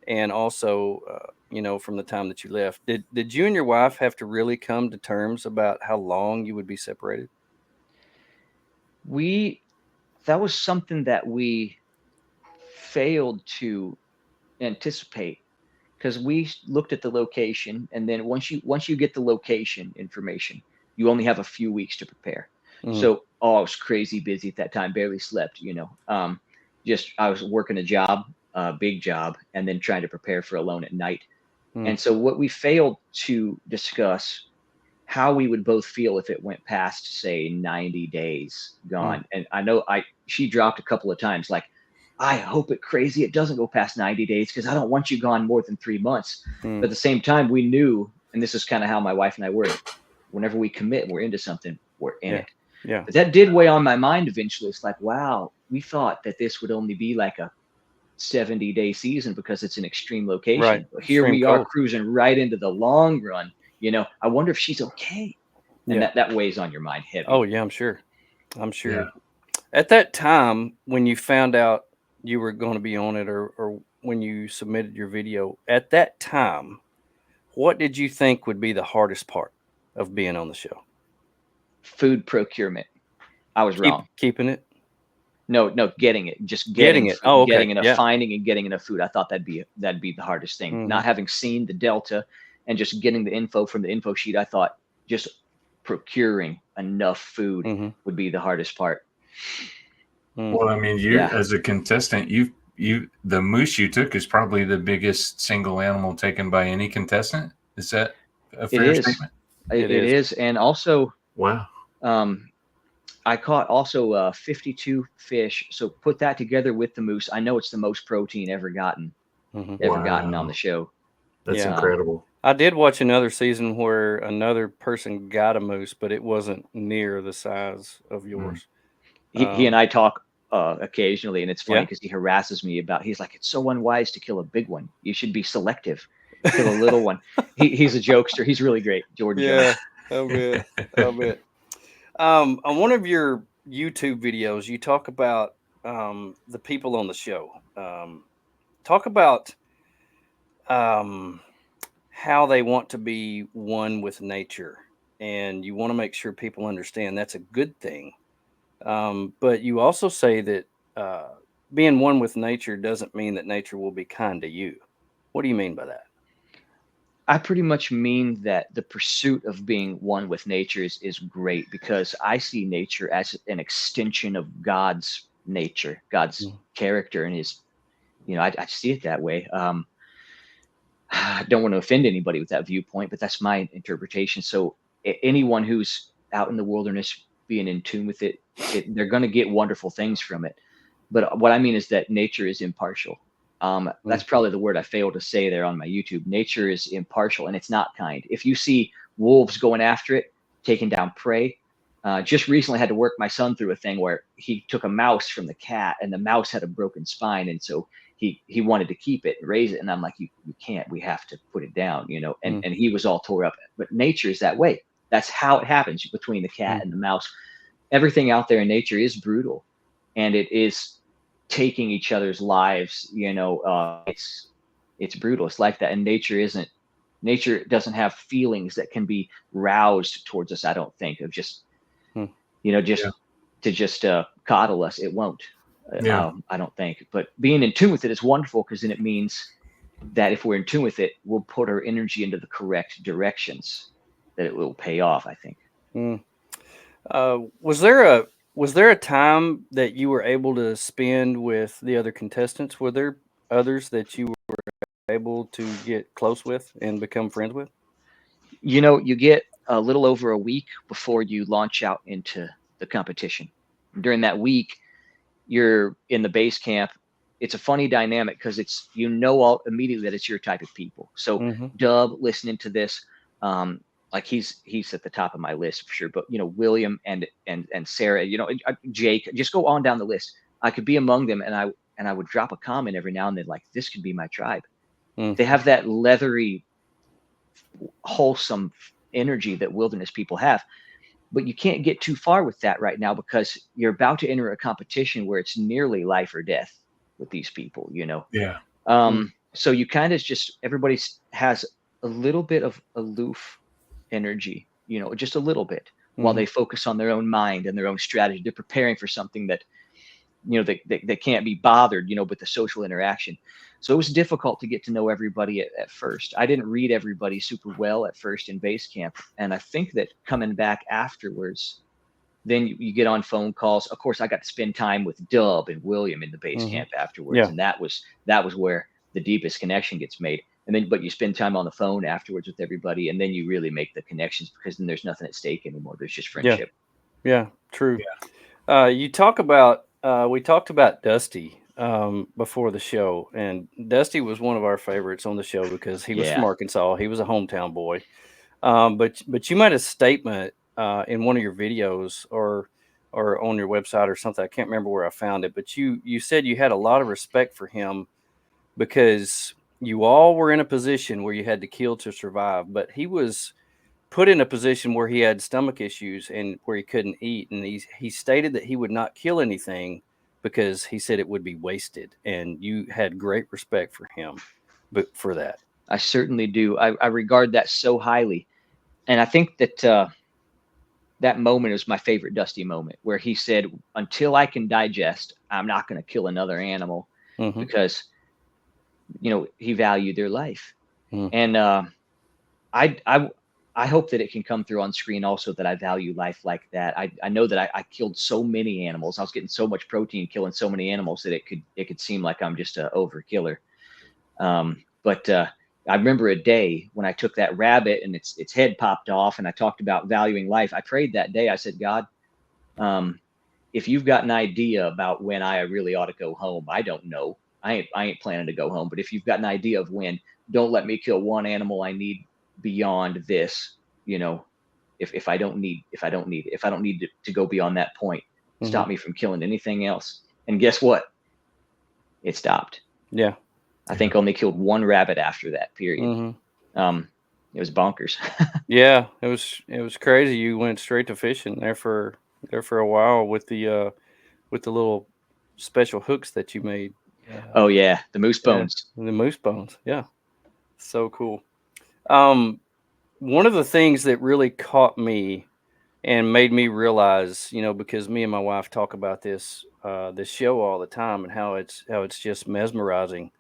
and also, you know, from the time that you left. Did you and your wife have to really come to terms about how long you would be separated? That was something that we failed to anticipate, because we looked at the location, and then once you get the location information, you only have a few weeks to prepare. Mhm. So I was crazy busy at that time, barely slept, you know. Just I was working a job, a big job, and then trying to prepare for Alone at Night. Mm. And so what we failed to discuss, how we would both feel if it went past, say, 90 days gone. And I know she dropped a couple of times, like, I hope it doesn't go past 90 days, because I don't want you gone more than 3 months. Mm. But at the same time, we knew, and this is kind of how my wife and I were, whenever we commit, we're into something, we're in Yeah. it. Yeah. But that did weigh on my mind eventually. It's like, wow, we thought that this would only be like a 70-day season because it's an extreme location. Right. But here Extreme we are cold. cruising right into the long run. You know, I wonder if she's okay. And Yeah. that weighs on your mind heavy. Oh yeah, I'm sure. I'm sure. Yeah. At that time, when you found out you were going to be on it, or when you submitted your video, at that time, what did you think would be the hardest part of being on the show? Food procurement. I was wrong. Keeping it? No, getting it. Just Getting it. food, Oh, okay. getting enough, Yeah. finding and getting enough food. I thought that'd be the hardest thing. Mhm. Not having seen the Delta and just getting the info from the info sheet, I thought just procuring enough food Mhm. would be the hardest part. Well, I mean, you Yeah. as a contestant, the moose you took is probably the biggest single animal taken by any contestant. Is that a fair statement? It is. And also, Wow. I caught also 52 fish. So put that together with the moose. I know it's the most protein ever gotten Mhm. on Wow. the show. That's Yeah. incredible. I did watch another season where another person got a moose, but it wasn't near the size of yours. He and I talk occasionally, and it's funny Yeah. because he harasses me about. He's like, "It's so unwise to kill a big one. You should be selective. Kill a little one." He's a jokester. He's really great, Jordan Jones. I bet. I bet. On one of your YouTube videos, you talk about the people on the show. Talk about how they want to be one with nature, and you want to make sure people understand that's a good thing. But you also say that being one with nature doesn't mean that nature will be kind to you. What do you mean by that? I pretty much mean that the pursuit of being one with nature is great, because I see nature as an extension of God's nature, God's character, and his, I see it that way. I don't want to offend anybody with that viewpoint, but that's my interpretation. So anyone who's out in the wilderness being in tune with it, they're going to get wonderful things from it. But what I mean is that nature is impartial. That's probably the word I failed to say there on my YouTube. Nature is impartial, and it's not kind. If you see wolves going after it, taking down prey, just recently had to work my son through a thing where he took a mouse from the cat, and the mouse had a broken spine, and so he wanted to keep it and raise it, and I'm like, you can't. We have to put it down, And he was all tore up. But nature is that way. That's how it happens between the cat and the mouse. Everything out there in nature is brutal, and it is taking each other's lives. It's brutal. It's like that, and nature doesn't have feelings that can be roused towards us. I don't think of just to coddle us. It won't. Yeah. I don't think, but being in tune with it is wonderful, because then it means that if we're in tune with it, we'll put our energy into the correct directions, that it will pay off, I think. Mm. Was there a time that you were able to spend with the other contestants? Were there others that you were able to get close with and become friends with? You get a little over a week before you launch out into the competition. During that week, you're in the base camp. It's a funny dynamic, because it's, all immediately that it's your type of people. So Mm-hmm. Dub, listening to this, like he's at the top of my list for sure. But William and Sarah, Jake, just go on down the list. I could be among them, and I would drop a comment every now and then, like, this could be my tribe. Mm. They have that leathery, wholesome energy that wilderness people have. But you can't get too far with that right now, because you're about to enter a competition where it's nearly life or death with these people. Yeah. So you kind of just, everybody has a little bit of aloof energy, just a little bit, while Mm-hmm. they focus on their own mind and their own strategy. They're preparing for something that, they can't be bothered, with the social interaction. So it was difficult to get to know everybody at first. I didn't read everybody super well at first in base camp. And I think that coming back afterwards, then you get on phone calls. Of course, I got to spend time with Dub and William in the base Mm-hmm. camp afterwards. Yeah. And that was where the deepest connection gets made. And then, but you spend time on the phone afterwards with everybody, and then you really make the connections, because then there's nothing at stake anymore. There's just Yeah. friendship. Yeah. True. Yeah. You talk about we talked about Dusty before the show, and Dusty was one of our favorites on the show because he was from Yeah. Arkansas. He was a hometown boy. But you made a statement in one of your videos or on your website or something. I can't remember where I found it, but you said you had a lot of respect for him because you all were in a position where you had to kill to survive, but he was put in a position where he had stomach issues and where he couldn't eat, and he stated that he would not kill anything because he said it would be wasted, and you had great respect for him but for that. I certainly do. I regard that so highly. And I think that that moment is my favorite Dusty moment, where he said, until I can digest, I'm not going to kill another animal, Mm-hmm. because, he valued their life. Mm. And I, I hope that it can come through on screen also, that I value life like that. I know that I killed so many animals. I was getting so much protein killing so many animals that it could seem like I'm just a overkiller. But I remember a day when I took that rabbit and its head popped off, and I talked about valuing life. I prayed that day. I said, God, if you've got an idea about when I really ought to go home, I don't know. I ain't planning to go home. But if you've got an idea of when, don't let me kill one animal I need beyond this. If I don't need to go beyond that point, stop Mm-hmm. me from killing anything else. And guess what? It stopped. Yeah. I think only killed one rabbit after that period. Mm-hmm. It was bonkers. Yeah, it was crazy. You went straight to fishing there for a while with the little special hooks that you made. Oh yeah, the moose Yeah, bones. the moose bones. Yeah, so cool. Um, One of the things that really caught me and made me realize, because me and my wife talk about this show all the time, and how it's just mesmerizing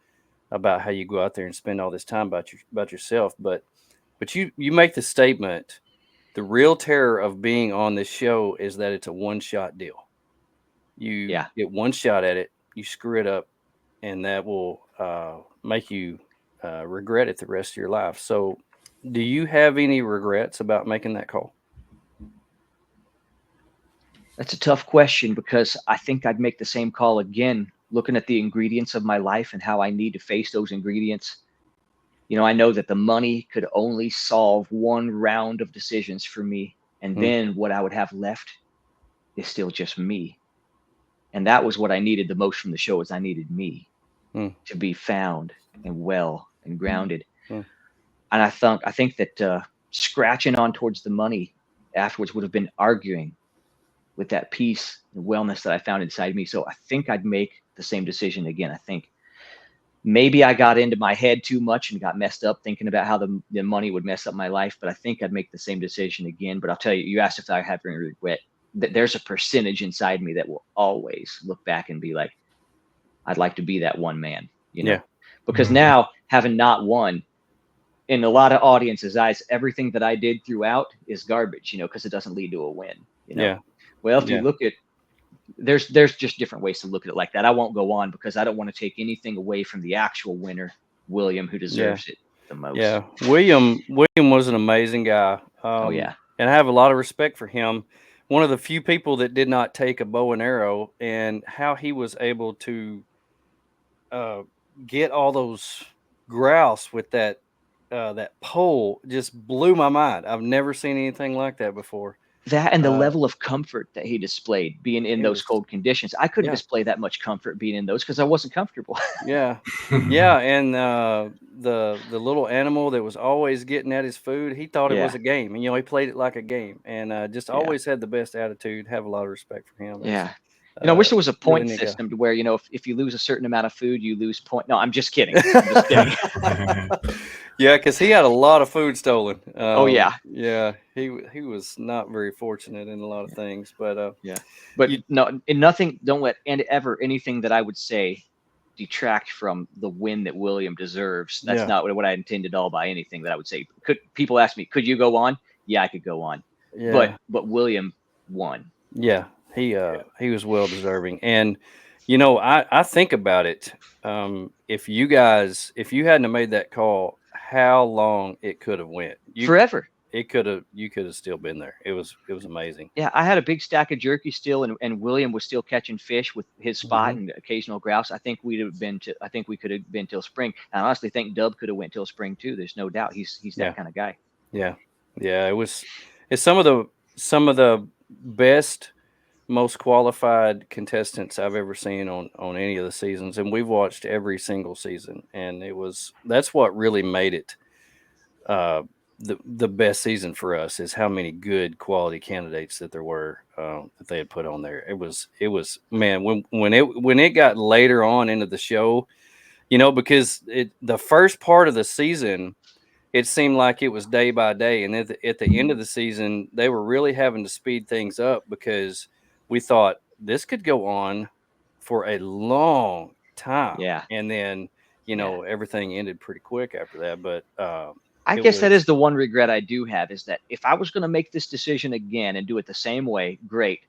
about how you go out there and spend all this time about yourself. But you make the statement, the real terror of being on this show is that it's a one shot deal. You Yeah. get one shot at it, you screw it up, and that will make you regret it the rest of your life. So, do you have any regrets about making that call? That's a tough question, because I think I'd make the same call again, looking at the ingredients of my life and how I need to face those ingredients. I know that the money could only solve one round of decisions for me. And Mm, then what I would have left is still just me. And that was what I needed the most from the show, is I needed me mm, to be found and well and grounded. mm, And I think that scratching on towards the money afterwards would have been arguing with that peace and wellness that I found inside me. So I think I'd make the same decision again. I think maybe I got into my head too much and got messed up thinking about how the money would mess up my life, but I think I'd make the same decision again. But I'll tell you, you asked if I have any there's a percentage inside me that will always look back and be like, I'd like to be that one man, Yeah. because now having not won, in a lot of audiences' eyes, everything that I did throughout is garbage, because it doesn't lead to a win, Yeah. Well, if Yeah. you look at, there's just different ways to look at it like that. I won't go on because I don't want to take anything away from the actual winner, William, who deserves it the most. Yeah. William was an amazing guy. Oh yeah. And I have a lot of respect for him. One of the few people that did not take a bow and arrow, and how he was able to get all those grouse with that pole just blew my mind. I've never seen anything like that before. That and the level of comfort that he displayed being in those cold conditions. I couldn't Yeah. display that much comfort being in those because I wasn't comfortable. Yeah. Yeah. And the little animal that was always getting at his food, he thought it was a game. And, he played it like a game, and just always had the best attitude. Have a lot of respect for him. Yeah. I wish there was a point really neat guy. system to where, if you lose a certain amount of food, you lose point. No, I'm just kidding. I'm just kidding. Yeah, because he had a lot of food stolen. Oh yeah. Yeah, he was not very fortunate in a lot of things, but But no, in nothing. Don't let anything that I would say detract from the win that William deserves. That's not what I intended all by anything that I would say. People ask me, could you go on? Yeah, I could go on. Yeah. But William won. Yeah, he was well deserving. And I think about it. If you hadn't have made that call, how long it could have went. Forever. You could have still been there. It was amazing. Yeah, I had a big stack of jerky still, and William was still catching fish with his spot and occasional grouse. I think we could have been till spring. And I honestly think Dub could have went till spring too. There's no doubt. He's that kind of guy. Yeah. Yeah, it's some of the best, most qualified contestants I've ever seen on any of the seasons, and we've watched every single season, and that's what really made it the best season for us, is how many good quality candidates that there were that they had put on there. It was man, when it got later on into the show, because the first part of the season, it seemed like it was day by day, and at the end of the season, they were really having to speed things up, because we thought this could go on for a long time. Yeah. And then, everything ended pretty quick after that. But I guess that is the one regret I do have, is that if I was going to make this decision again and do it the same way, great.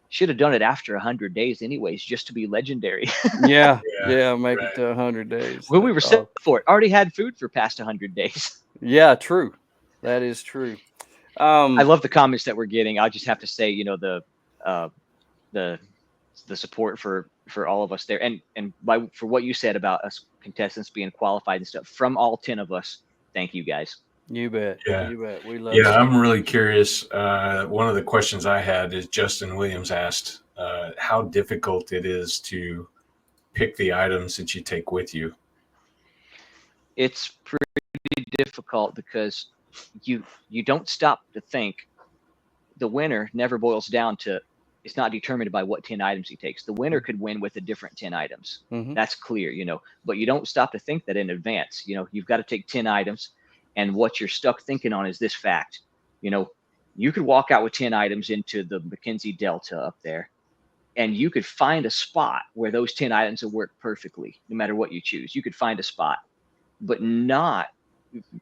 Should have done it after 100 days anyways, just to be legendary. Yeah, make it to 100 days. Well, we were set for it. Already had food for past 100 days. Yeah, true. That is true. I love the comments that we're getting. I just have to say, the support for all of us there, and for what you said about us contestants being qualified and stuff from all 10 of us. Thank you guys. You bet. Yeah. You bet. We love. Yeah, I'm really curious. One of the questions I had is Justin Williams asked how difficult it is to pick the items that you take with you. It's pretty difficult because you don't stop to think. The winner never boils down to, it's not determined by what 10 items he takes. The winner could win with a different 10 items. That's clear, but you don't stop to think that in advance. You've got to take 10 items, and what you're stuck thinking on is this fact. You could walk out with 10 items into the McKenzie Delta up there, and you could find a spot where those 10 items will work perfectly, no matter what you choose. You could find a spot, but not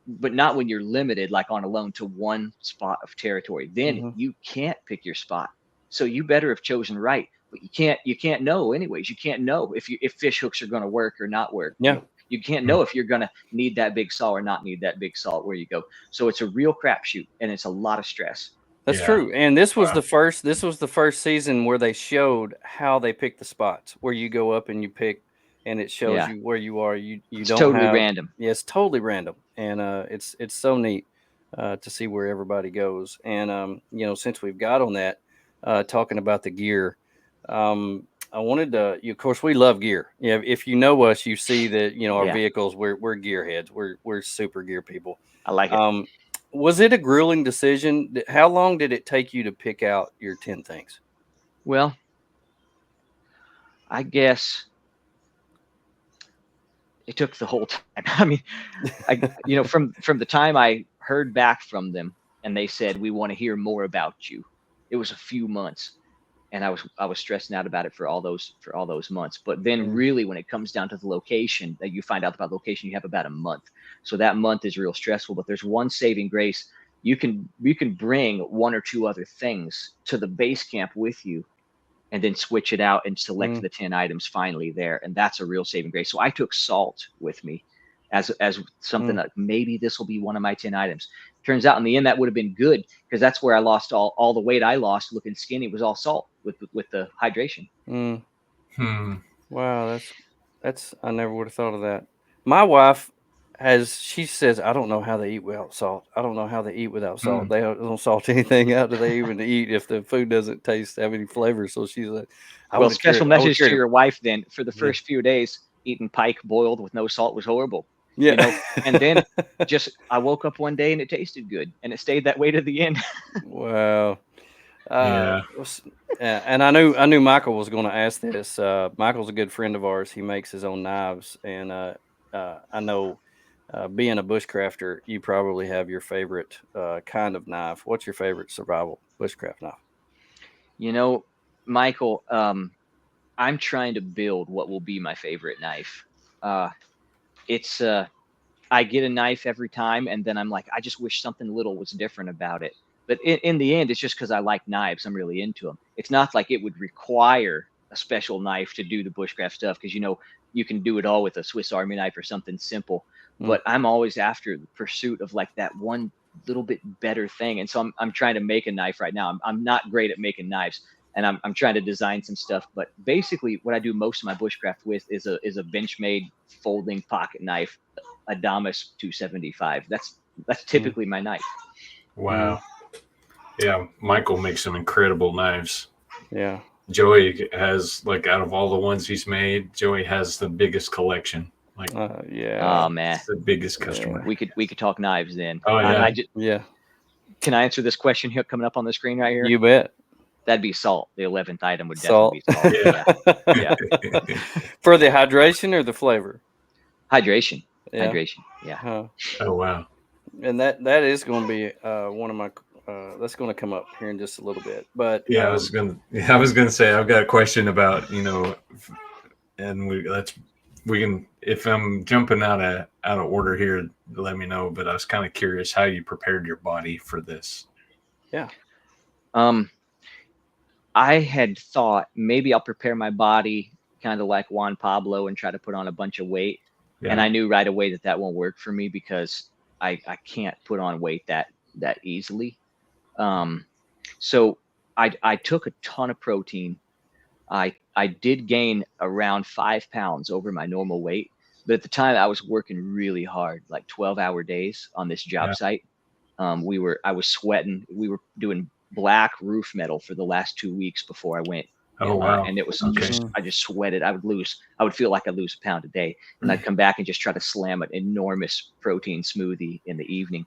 when you're limited, like on a loan, to one spot of territory. Then you can't pick your spot. So you better have chosen right, but you can't know anyways. You can't know if fish hooks are going to work or not work. Yeah. You can't know if you're going to need that big saw or not need that big saw where you go. So it's a real crapshoot, and it's a lot of stress. That's true. And this was the first season where they showed how they pick the spots, where you go up and you pick, and it shows you where you are. It's don't totally have, random. Yeah, it's totally random, and it's so neat to see where everybody goes. And since we've got on that, talking about the gear, I wanted to. Of course, we love gear. Yeah, if you know us, you see that our vehicles. We're gearheads. We're super gear people. I like it. Was it a grueling decision? How long did it take you to pick out your 10 things? Well, I guess it took the whole time. I mean, from the time I heard back from them and they said, we want to hear more about you, it was a few months, and I was stressing out about it for all those months. But then really when it comes down to the location, that you find out about location, you have about a month. So that month is real stressful. But there's one saving grace. You can bring one or two other things to the base camp with you, and then switch it out and select the 10 items finally there. And that's a real saving grace. So I took salt with me as something that maybe this will be one of my 10 items. Turns out in the end that would have been good, because that's where I lost all the weight I lost looking skinny was all salt with the hydration. Wow, that's I never would have thought of that. My wife she says, I don't know how they eat without salt. I don't know how they eat without salt. They don't salt anything. How do they even eat if the food doesn't have any flavor? So she's like, well, special message to your wife then. For the first few days, eating pike boiled with no salt was horrible. Yeah. You know, and then I woke up one day and it tasted good, and it stayed that way to the end. Wow. And I knew Michael was going to ask this. Michael's a good friend of ours. He makes his own knives, and I know, being a bushcrafter, you probably have your favorite kind of knife. What's your favorite survival bushcraft knife? You know, Michael, I'm trying to build what will be my favorite knife. I get a knife every time, and then I'm like, I just wish something little was different about it. But in the end, it's just because I like knives. I'm really into them. It's not like it would require a special knife to do the bushcraft stuff, because you can do it all with a Swiss Army knife or something simple. But I'm always after the pursuit of like that one little bit better thing. And so I'm trying to make a knife right now. I'm not great at making knives, and I'm trying to design some stuff. But basically, what I do most of my bushcraft with is a Benchmade folding pocket knife, Adamas 275. That's typically my knife. Wow. Yeah, Michael makes some incredible knives. Yeah. Joey has, like, out of all the ones he's made, Joey has the biggest collection. Like, oh man, the biggest customer. We could talk knives then. Oh yeah. Can I answer this question here coming up on the screen right here? You bet. That'd be salt. The 11th item would definitely be salt. Yeah. For the hydration or the flavor? Hydration. Yeah. Hydration. Yeah. Huh. Oh wow. And that is going to be one of my. That's going to come up here in just a little bit. But yeah, I was gonna say, I've got a question about, and we can, if I'm jumping out of order here, let me know. But I was kind of curious how you prepared your body for this. Yeah. I had thought maybe I'll prepare my body kind of like Juan Pablo and try to put on a bunch of weight. Yeah. And I knew right away that won't work for me, because I can't put on weight that easily. So I took a ton of protein. I did gain around 5 pounds over my normal weight, but at the time I was working really hard, like 12-hour days on this job site. I was sweating. We were doing black roof metal for the last 2 weeks before I went. Oh wow. And it was I just sweated. I would feel like I'd lose a pound a day, and I'd come back and just try to slam an enormous protein smoothie in the evening.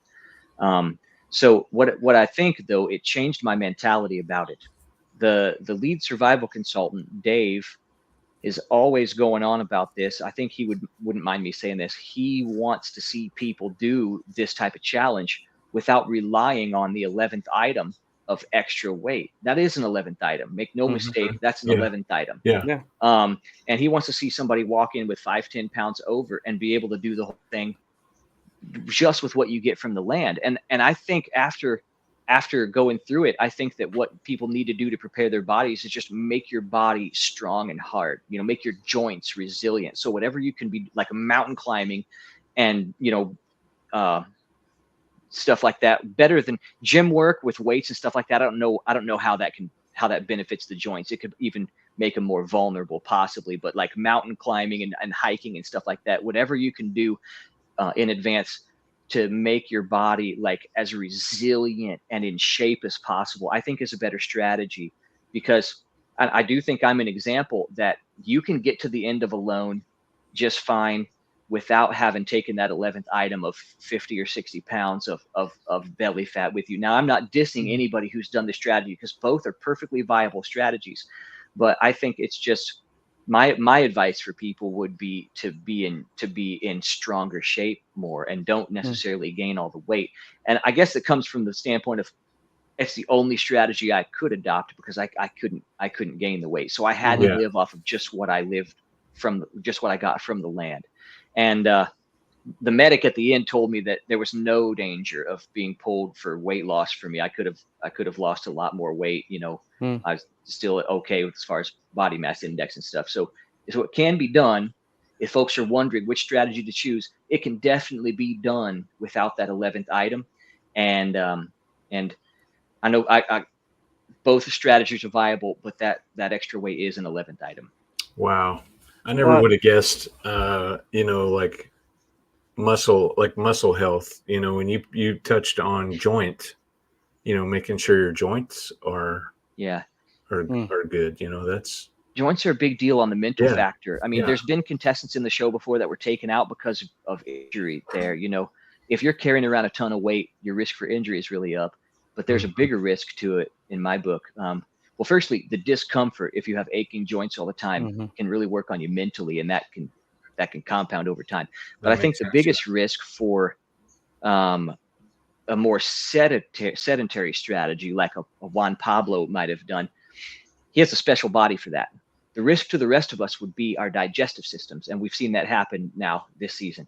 So what I think, though, it changed my mentality about it. The lead survival consultant, Dave, is always going on about this. I think he wouldn't mind me saying this. He wants to see people do this type of challenge without relying on the 11th item of extra weight. That is an 11th item. Make no mistake, that's an 11th item. Yeah. And he wants to see somebody walk in with 5-10 pounds over and be able to do the whole thing just with what you get from the land. And I think after going through it, I think that what people need to do to prepare their bodies is just make your body strong and hard, make your joints resilient. So whatever you can be, like mountain climbing and, stuff like that, better than gym work with weights and stuff like that. I don't know how that benefits the joints. It could even make them more vulnerable possibly, but like mountain climbing and hiking and stuff like that, whatever you can do in advance to make your body like as resilient and in shape as possible, I think is a better strategy, because I do think I'm an example that you can get to the end of a loan just fine without having taken that 11th item of 50 or 60 pounds of belly fat with you. Now, I'm not dissing anybody who's done the strategy, because both are perfectly viable strategies, but I think it's just my advice for people would be to be in stronger shape more, and don't necessarily gain all the weight. And I guess it comes from the standpoint of it's the only strategy I could adopt because I couldn't gain the weight. So I had to live off of just what I got from the land. And the medic at the end told me that there was no danger of being pulled for weight loss for me. I could have lost a lot more weight. I was still okay as far as body mass index and stuff. So it can be done. If folks are wondering which strategy to choose, it can definitely be done without that 11th item. And I know both strategies are viable, but that extra weight is an 11th item. Wow. I never would have guessed, like muscle health, when you touched on joint, making sure your joints are good. That's Joints are a big deal on the mental factor. I mean, there's been contestants in the show before that were taken out because of injury there. If you're carrying around a ton of weight, your risk for injury is really up, but there's a bigger risk to it in my book. Well, firstly, the discomfort, if you have aching joints all the time, can really work on you mentally, and that can compound over time. But I think the biggest risk for a more sedentary strategy, like a Juan Pablo might have done, he has a special body for that. The risk to the rest of us would be our digestive systems, and we've seen that happen now this season.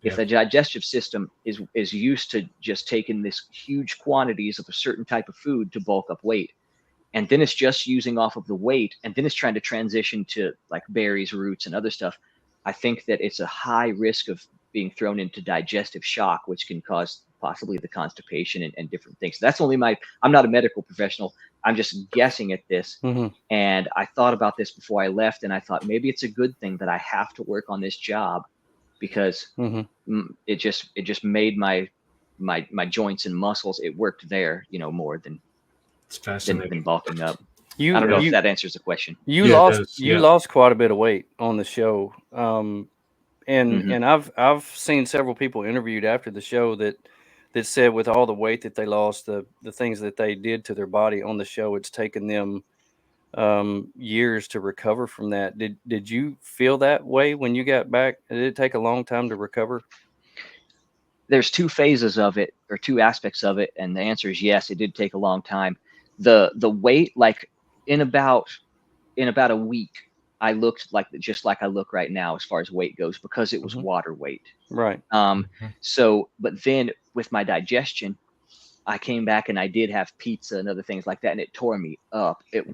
If the digestive system is used to just taking this huge quantities of a certain type of food to bulk up weight, and then it's just using off of the weight, and then it's trying to transition to like berries, roots, and other stuff, I think that it's a high risk of being thrown into digestive shock, which can cause possibly the constipation and different things. That's only I'm not a medical professional. I'm just guessing at this. And I thought about this before I left, and I thought maybe it's a good thing that I have to work on this job, because it just made my joints and muscles, it worked there, more than bulking up. I don't know if that answers the question. You lost quite a bit of weight on the show. And I've seen several people interviewed after the show that said with all the weight that they lost, the things that they did to their body on the show, it's taken them years to recover from that. Did you feel that way when you got back? Did it take a long time to recover? There's two phases of it, or two aspects of it, and the answer is yes, it did take a long time. The weight, like in about a week, I looked just like I look right now as far as weight goes, because it was water weight. Right. So, but then with my digestion, I came back and I did have pizza and other things like that, and it tore me up. It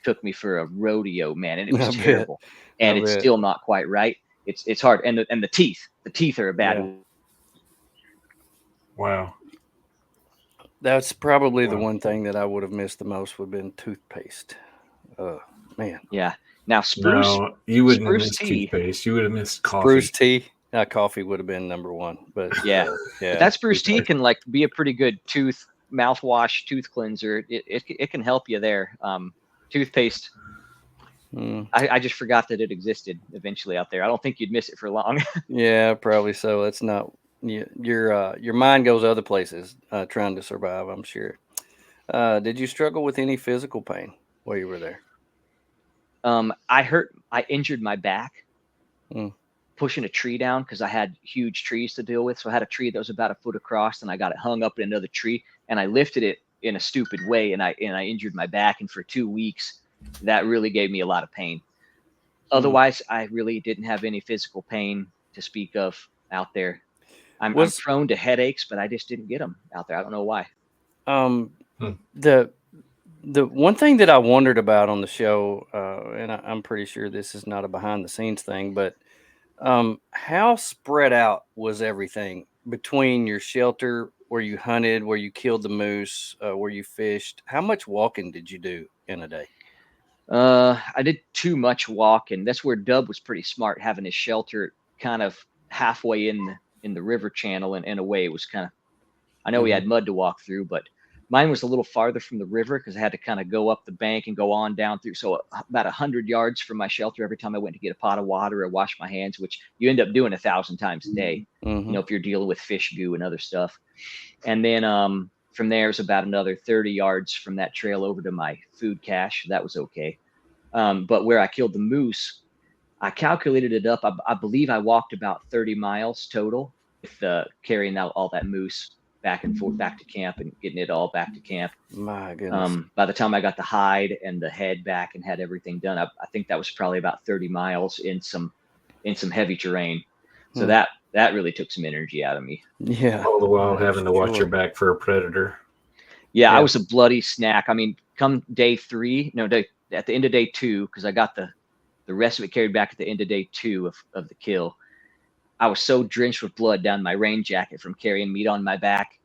took me for a rodeo, man, and it was terrible. And it's still not quite right. It's hard, and the teeth are a bad. Wow. That's probably the one thing that I would have missed the most would have been toothpaste. Man. Yeah. Now spruce. No, you wouldn't have missed toothpaste. You would have missed coffee. Spruce tea. Coffee would have been number one. But yeah. But that spruce tea can be a pretty good mouthwash, tooth cleanser. It can help you there. Toothpaste. I just forgot that it existed eventually out there. I don't think you'd miss it for long. Yeah, probably so. That's not your mind goes other places trying to survive, I'm sure. Did you struggle with any physical pain while you were there? I injured my back pushing a tree down, because I had huge trees to deal with. So I had a tree that was about a foot across, and I got it hung up in another tree, and I lifted it in a stupid way, and I injured my back. And for 2 weeks, that really gave me a lot of pain. Otherwise, I really didn't have any physical pain to speak of out there. I'm prone to headaches, but I just didn't get them out there. I don't know why. The one thing that I wondered about on the show, and I'm pretty sure this is not a behind the scenes thing, but how spread out was everything between your shelter, where you hunted, where you killed the moose, where you fished? How much walking did you do in a day? I did too much walking. That's where Dub was pretty smart, having his shelter kind of halfway in the river channel, and in a way it was kind of, I know we had mud to walk through, but mine was a little farther from the river, because I had to kind of go up the bank and go on down through. So about 100 yards from my shelter every time I went to get a pot of water or wash my hands, which you end up doing 1,000 times a day, if you're dealing with fish goo and other stuff. And then from there is about another 30 yards from that trail over to my food cache. That was okay. But where I killed the moose, I calculated it up. I believe I walked about 30 miles total with carrying out all that moose. back and forth, back to camp, and getting it all back to camp. My goodness. By the time I got the hide and the head back and had everything done, I think that was probably about 30 miles in some heavy terrain. So that really took some energy out of me. Yeah. All the while having to watch sure. your back for a predator. Yeah, I was a bloody snack. I mean, come day 3, at the end of day 2, because I got the rest of it carried back at the end of day 2 of the kill. I was so drenched with blood down my rain jacket from carrying meat on my back.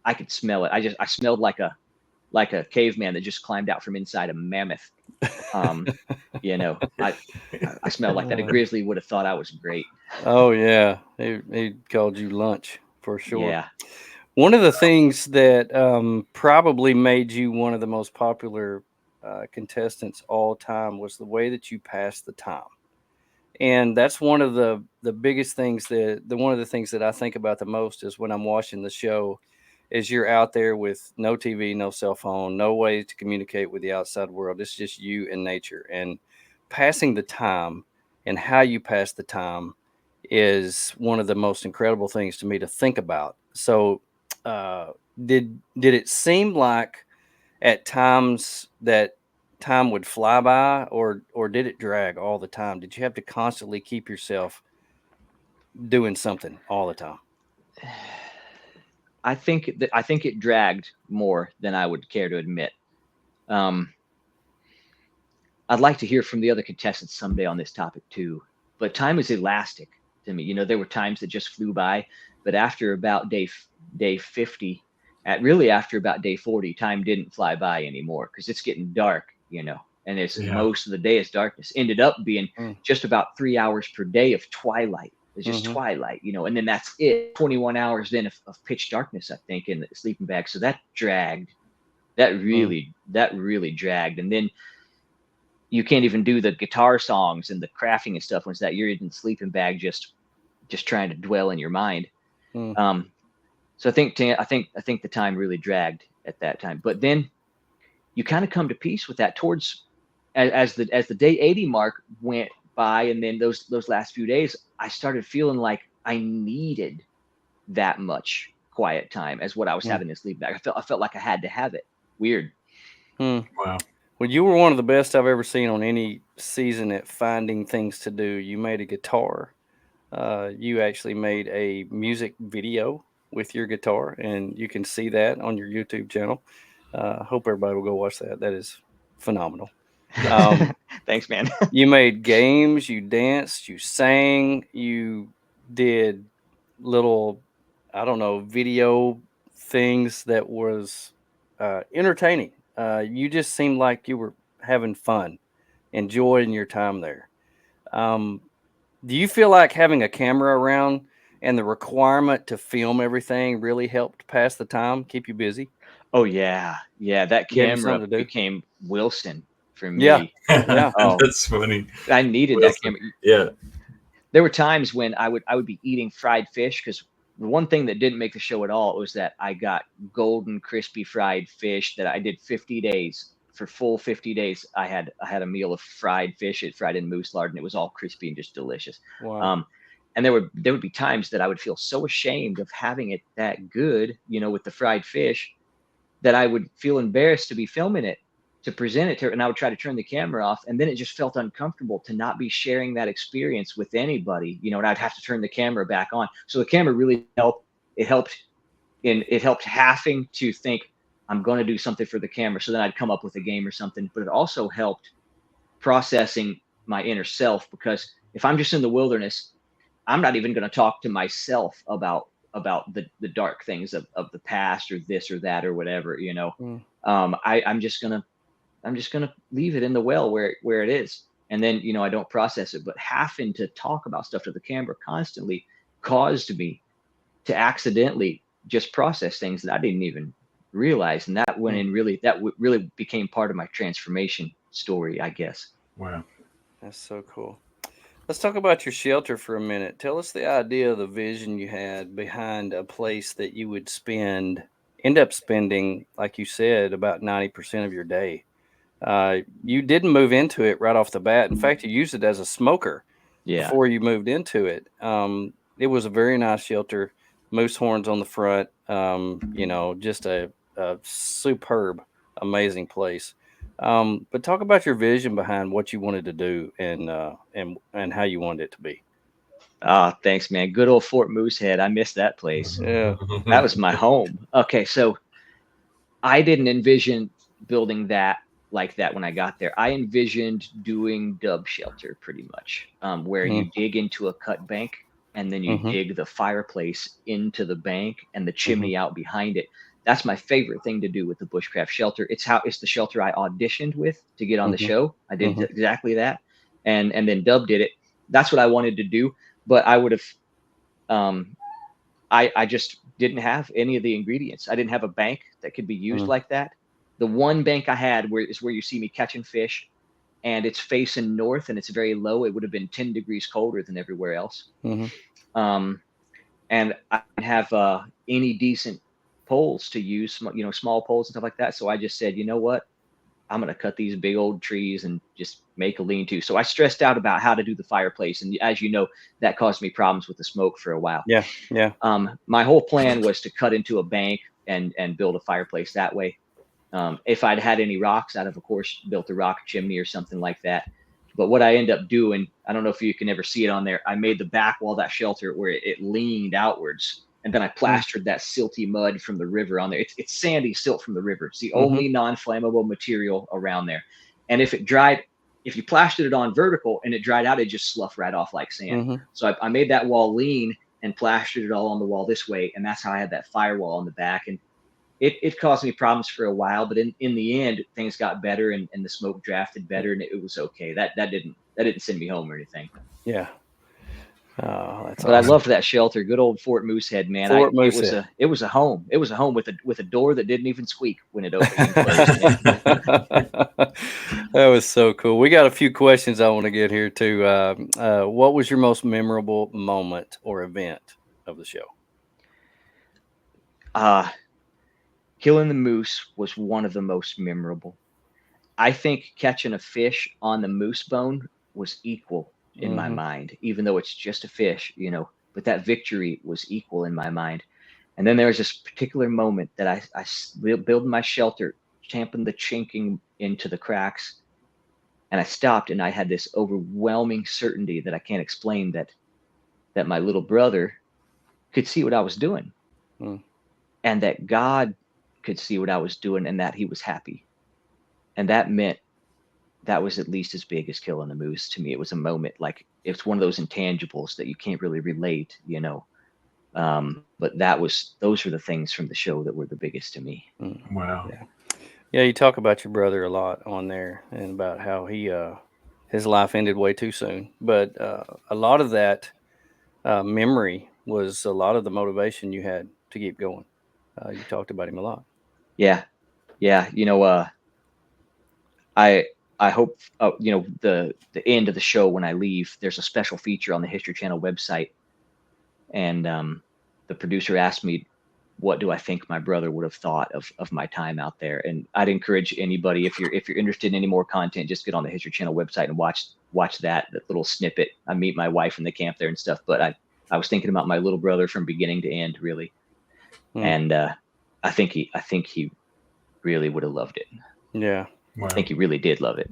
I could smell it. I smelled like a caveman that just climbed out from inside a mammoth. You know, I smelled like that. A grizzly would have thought I was great. Oh yeah, he called you lunch for sure. Yeah. One of the things that probably made you one of the most popular contestants all time was the way that you passed the time. And that's one of the biggest things one of the things that I think about the most is when I'm watching the show is you're out there with no TV, no cell phone, no way to communicate with the outside world. It's just you and nature, and passing the time and how you pass the time is one of the most incredible things to me to think about. So did it seem like at times that time would fly by, or did it drag all the time? Did you have to constantly keep yourself doing something all the time? I think it dragged more than I would care to admit. I'd like to hear from the other contestants someday on this topic too, but time is elastic to me. You know, there were times that just flew by, but after about day 50, after about day 40, time didn't fly by anymore because it's getting dark, you know, and it's most of the day is darkness. Ended up being just about 3 hours per day of twilight. It's just twilight, you know, and then that's it. 21 hours then of pitch darkness, I think, in the sleeping bag. So that dragged. That really dragged. And then you can't even do the guitar songs and the crafting and stuff once that you're in the sleeping bag, just trying to dwell in your mind. So I think the time really dragged at that time. But then you kind of come to peace with that towards as the day 80 mark went by, and then those last few days, I started feeling like I needed that much quiet time as what I was having in sleep bag. I felt like I had to have it. Weird. Wow. Well, you were one of the best I've ever seen on any season at finding things to do. You made a guitar. You actually made a music video with your guitar, and you can see that on your YouTube channel. Hope everybody will go watch that. That is phenomenal. Thanks, man. You made games, you danced, you sang, you did little, I don't know, video things that was entertaining. You just seemed like you were having fun, enjoying your time there. Do you feel like having a camera around and the requirement to film everything really helped pass the time, keep you busy? Oh yeah. That Gave you camera something to do? became Wilson for me. Yeah. Yeah. Oh, That's funny. I needed Wilson. that camera. Yeah. There were times when I would be eating fried fish, because the one thing that didn't make the show at all was that I got golden crispy fried fish that I did 50 days. For full 50 days, I had a meal of fried fish, it fried in moose lard, and it was all crispy and just delicious. Wow. And there would be times that I would feel so ashamed of having it that good, you know, with the fried fish, that I would feel embarrassed to be filming it, to present it to her, and I would try to turn the camera off, and then it just felt uncomfortable to not be sharing that experience with anybody, you know, and I'd have to turn the camera back on. So the camera really helped. It helped having to think, I'm going to do something for the camera. So then I'd come up with a game or something, but it also helped processing my inner self, because if I'm just in the wilderness, I'm not even going to talk to myself about the dark things of the past or this or that or whatever, you know. I'm just gonna leave it in the well where it is, and then, you know, I don't process it. But having to talk about stuff to the camera constantly caused me to accidentally just process things that I didn't even realize, and that went in really became part of my transformation story, I guess. Wow. That's so cool. Let's talk about your shelter for a minute. Tell us the idea, the vision you had behind a place that you would end up spending, like you said, about 90% of your day. You didn't move into it right off the bat. In fact, you used it as a smoker before you moved into it. It was a very nice shelter, moose horns on the front. Just a superb, amazing place. But talk about your vision behind what you wanted to do and how you wanted it to be. Ah, thanks, man. Good old Fort Moosehead. I miss that place. Yeah. That was my home. Okay, so I didn't envision building that like that when I got there. I envisioned doing dub shelter pretty much, where you dig into a cut bank and then you dig the fireplace into the bank and the chimney out behind it. That's my favorite thing to do with the bushcraft shelter. It's the shelter I auditioned with to get on the show. I did exactly that, and then Dub did it. That's what I wanted to do, but I would have I just didn't have any of the ingredients. I didn't have a bank that could be used like that. The one bank I had is where you see me catching fish, and it's facing north and it's very low. It would have been 10 degrees colder than everywhere else. And I didn't have any decent poles to use, small poles and stuff like that. So I just said, you know what? I'm going to cut these big old trees and just make a lean-to. So I stressed out about how to do the fireplace. And as you know, that caused me problems with the smoke for a while. Yeah. Yeah. My whole plan was to cut into a bank and build a fireplace that way. If I'd had any rocks, I'd have, of course, built a rock chimney or something like that. But what I end up doing, I don't know if you can ever see it on there. I made the back wall of that shelter where it leaned outwards. And then I plastered that silty mud from the river on there. It's sandy silt from the river. It's the only non-flammable material around there. And if you plastered it on vertical and it dried out, it just sloughed right off like sand. So I made that wall lean and plastered it all on the wall this way. And that's how I had that firewall on the back. And it caused me problems for a while, but in the end, things got better and the smoke drafted better and it was okay. That didn't send me home or anything. Yeah. Oh, that's but awesome. I loved that shelter. Good old Fort Moosehead, man. It was a home. It was a home with a door that didn't even squeak when it opened and closed. That was so cool. We got a few questions I want to get here too. What was your most memorable moment or event of the show? Killing the moose was one of the most memorable. I think catching a fish on the moose bone was equal in my mind, even though it's just a fish, but that victory was equal in my mind. And then there was this particular moment that I built my shelter, tamping the chinking into the cracks. And I stopped and I had this overwhelming certainty that I can't explain that my little brother could see what I was doing and that God could see what I was doing and that he was happy. And that meant that was at least as big as killing the moose to me. It was a moment, like it's one of those intangibles that you can't really relate, but those were the things from the show that were the biggest to me. Wow. Yeah, you talk about your brother a lot on there and about how his life ended way too soon. But a lot of that memory was a lot of the motivation you had to keep going. You talked about him a lot. Yeah. I hope, the end of the show when I leave, there's a special feature on the History Channel website. And the producer asked me, what do I think my brother would have thought of my time out there? And I'd encourage anybody, if you're interested in any more content, just get on the History Channel website and watch that little snippet. I meet my wife in the camp there and stuff, but I was thinking about my little brother from beginning to end, really. And I think he really would have loved it. Yeah. Wow. I think he really did love it.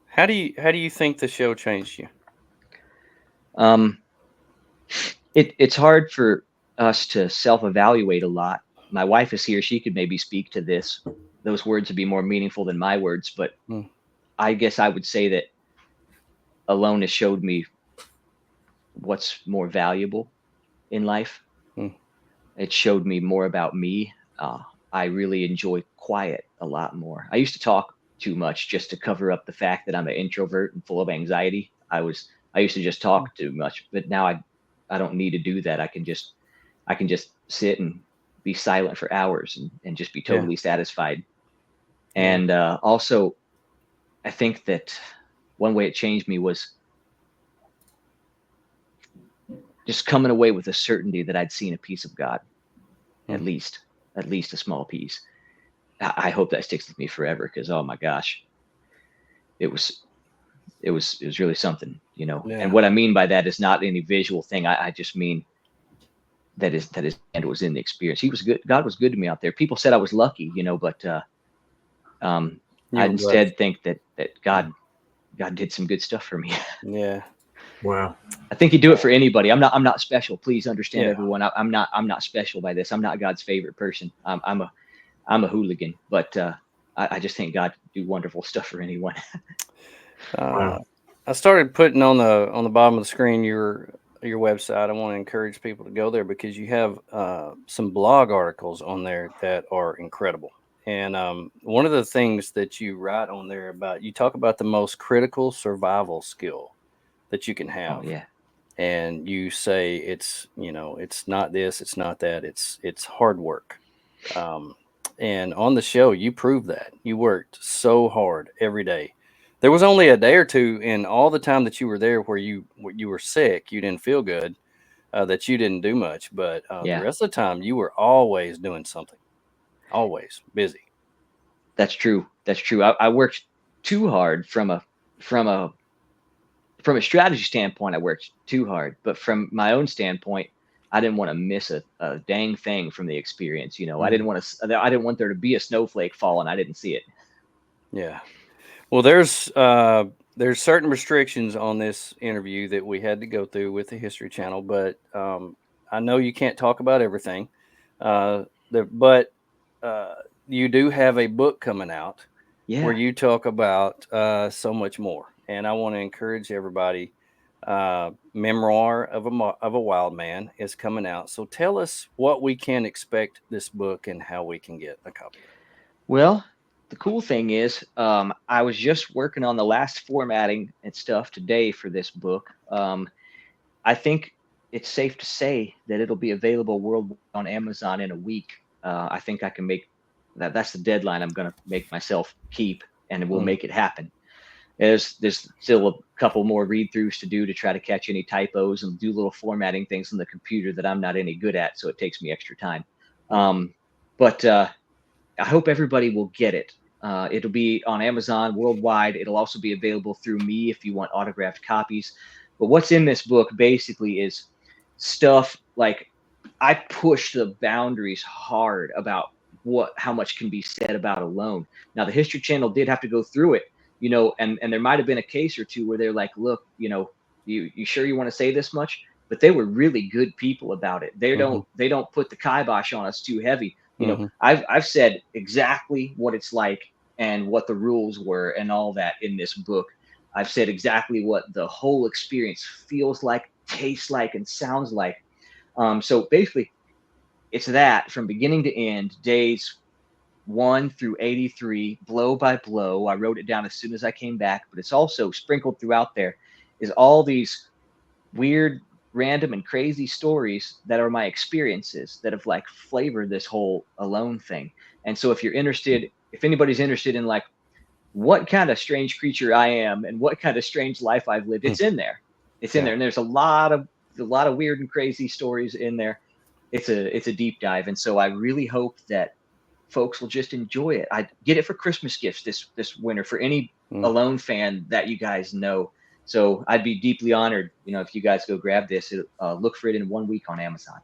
How do you think the show changed you? It's hard for us to self-evaluate a lot. My wife is here. She could maybe speak to this. Those words would be more meaningful than my words, but I guess I would say that Alone has showed me what's more valuable in life. It showed me more about me. I really enjoy quiet a lot more. I used to talk too much just to cover up the fact that I'm an introvert and full of anxiety. I used to just talk too much, but now I don't need to do that. I can just sit and be silent for hours and just be totally satisfied. And also, I think that one way it changed me was just coming away with a certainty that I'd seen a piece of God, at least a small piece. I hope that sticks with me forever, because oh my gosh, it was really something, And what I mean by that is not any visual thing. I just mean that and was in the experience. He was good. God was good to me out there. People said I was lucky, but I You were blessed. instead think that God did some good stuff for me. Yeah. Wow. I think He'd do it for anybody. I'm not special. Please understand, Yeah. everyone. I'm not special by this. I'm not God's favorite person. I'm a hooligan, but I just think God do wonderful stuff for anyone. Wow. I started putting on the bottom of the screen your website. I want to encourage people to go there because you have some blog articles on there that are incredible. And one of the things that you write on there about, you talk about the most critical survival skill that you can Oh have. yeah, And you say it's not this, it's not that, it's hard work. Um, and on the show, you proved that you worked so hard every day. There was only a day or two in all the time that you were there where you were sick, you didn't feel good, that you didn't do much. But the yeah. rest of the time, you were always doing something, always busy. That's true. That's true. I worked too hard from a from a strategy standpoint. I worked too hard, but from my own standpoint, I didn't want to miss a dang thing from the experience. I Mm, didn't want there to be a snowflake fall and I didn't see it. yeah. Well, there's certain restrictions on this interview that we had to go through with the History Channel, but I know you can't talk about everything. But uh, you do have a book coming out where Yeah. you talk about so much more, and I want to encourage everybody. Memoir of a Wild Man is coming out, so tell us what we can expect this book and how we can get a copy of it. Well, the cool thing is, I was just working on the last formatting and stuff today for this book. I think it's safe to say that it'll be available worldwide on Amazon in a week. I think I can make that. That's the deadline I'm going to make myself keep, and we'll Mm, make it happen. There's still a couple more read throughs to do to try to catch any typos and do little formatting things on the computer that I'm not any good at, so it takes me extra time. But I hope everybody will get it. It'll be on Amazon worldwide. It'll also be available through me if you want autographed copies. But what's in this book basically is stuff like I push the boundaries hard about how much can be said about a loan. Now the History Channel did have to go through it, and there might have been a case or two where they're like, look, you sure you want to say this much? But they were really good people about it. mhm, They don't put the kibosh on us too heavy. mhm, I've said exactly what it's like and what the rules were and all that in this book. I've said exactly what the whole experience feels like, tastes like, and sounds like. So basically, it's that from beginning to end, days 1 through 83, blow by blow. I wrote it down as soon as I came back, but it's also sprinkled throughout there is all these weird, random, and crazy stories that are my experiences that have like flavored this whole alone thing. And so if anybody's interested in like what kind of strange creature I am and what kind of strange life I've lived, mm, it's in there. It's in yeah. there. And there's a lot of weird and crazy stories in there. It's a deep dive. And so I really hope that folks will just enjoy it. I get it for Christmas gifts this winter for any Mm. Alone fan that you guys know. So I'd be deeply honored, if you guys go grab this. Look for it in 1 week on Amazon.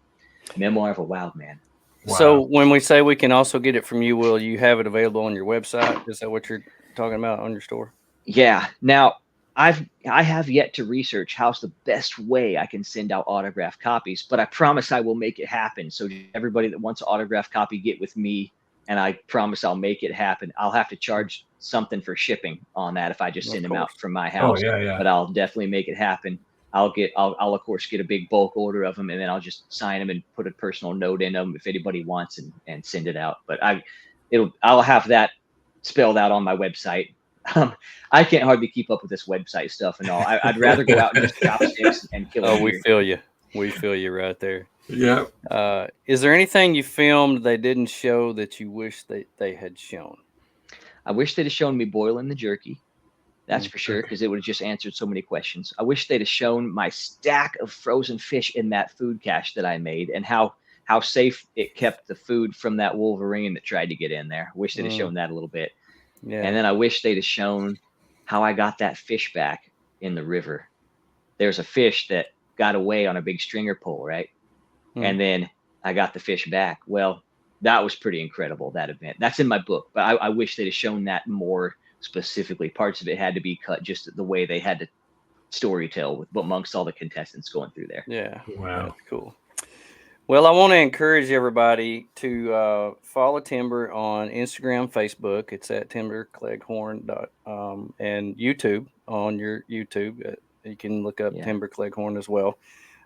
Memoir of a Wild Man. So Wow. when we say we can also get it from you, will you have it available on your website? Is that what you're talking about on your store? Yeah. Now I have yet to research how's the best way I can send out autographed copies, but I promise I will make it happen. So everybody that wants an autographed copy, get with me, and I promise I'll make it happen. I'll have to charge something for shipping on that if I just Of send them out course. from my Oh house, yeah, yeah. but I'll definitely make it happen. I'll of course get a big bulk order of them, and then I'll just sign them and put a personal note in them if anybody wants, and send it out. But I'll have that spelled out on my website. Um, I can't hardly keep up with this website stuff and all. I'd rather go out and just chop sticks and kill a Oh, we deer. feel you. We feel you right there. Yeah. Is there anything you filmed they didn't show that you wish they had shown? I wish they'd have shown me boiling the jerky. That's Mm, for sure, because it would have just answered so many questions. I wish they'd have shown my stack of frozen fish in that food cache that I made and how safe it kept the food from that wolverine that tried to get in there. I wish they'd have mm, shown that a little bit. And yeah. then I wish they'd have shown how I got that fish back in the river. There's a fish that got away on a big stringer pole, right? and then I got the fish back. Well, that was pretty incredible, that event. That's in my book, but I wish they'd have shown that more specifically. Parts of it had to be cut just the way they had to story tell with amongst all the contestants going through there. Yeah. Wow. That's cool. Well, I want to encourage everybody to follow Timber on Instagram, Facebook. It's at Timber Cleghorn and YouTube. On your YouTube, you can look up Timber Cleghorn as well.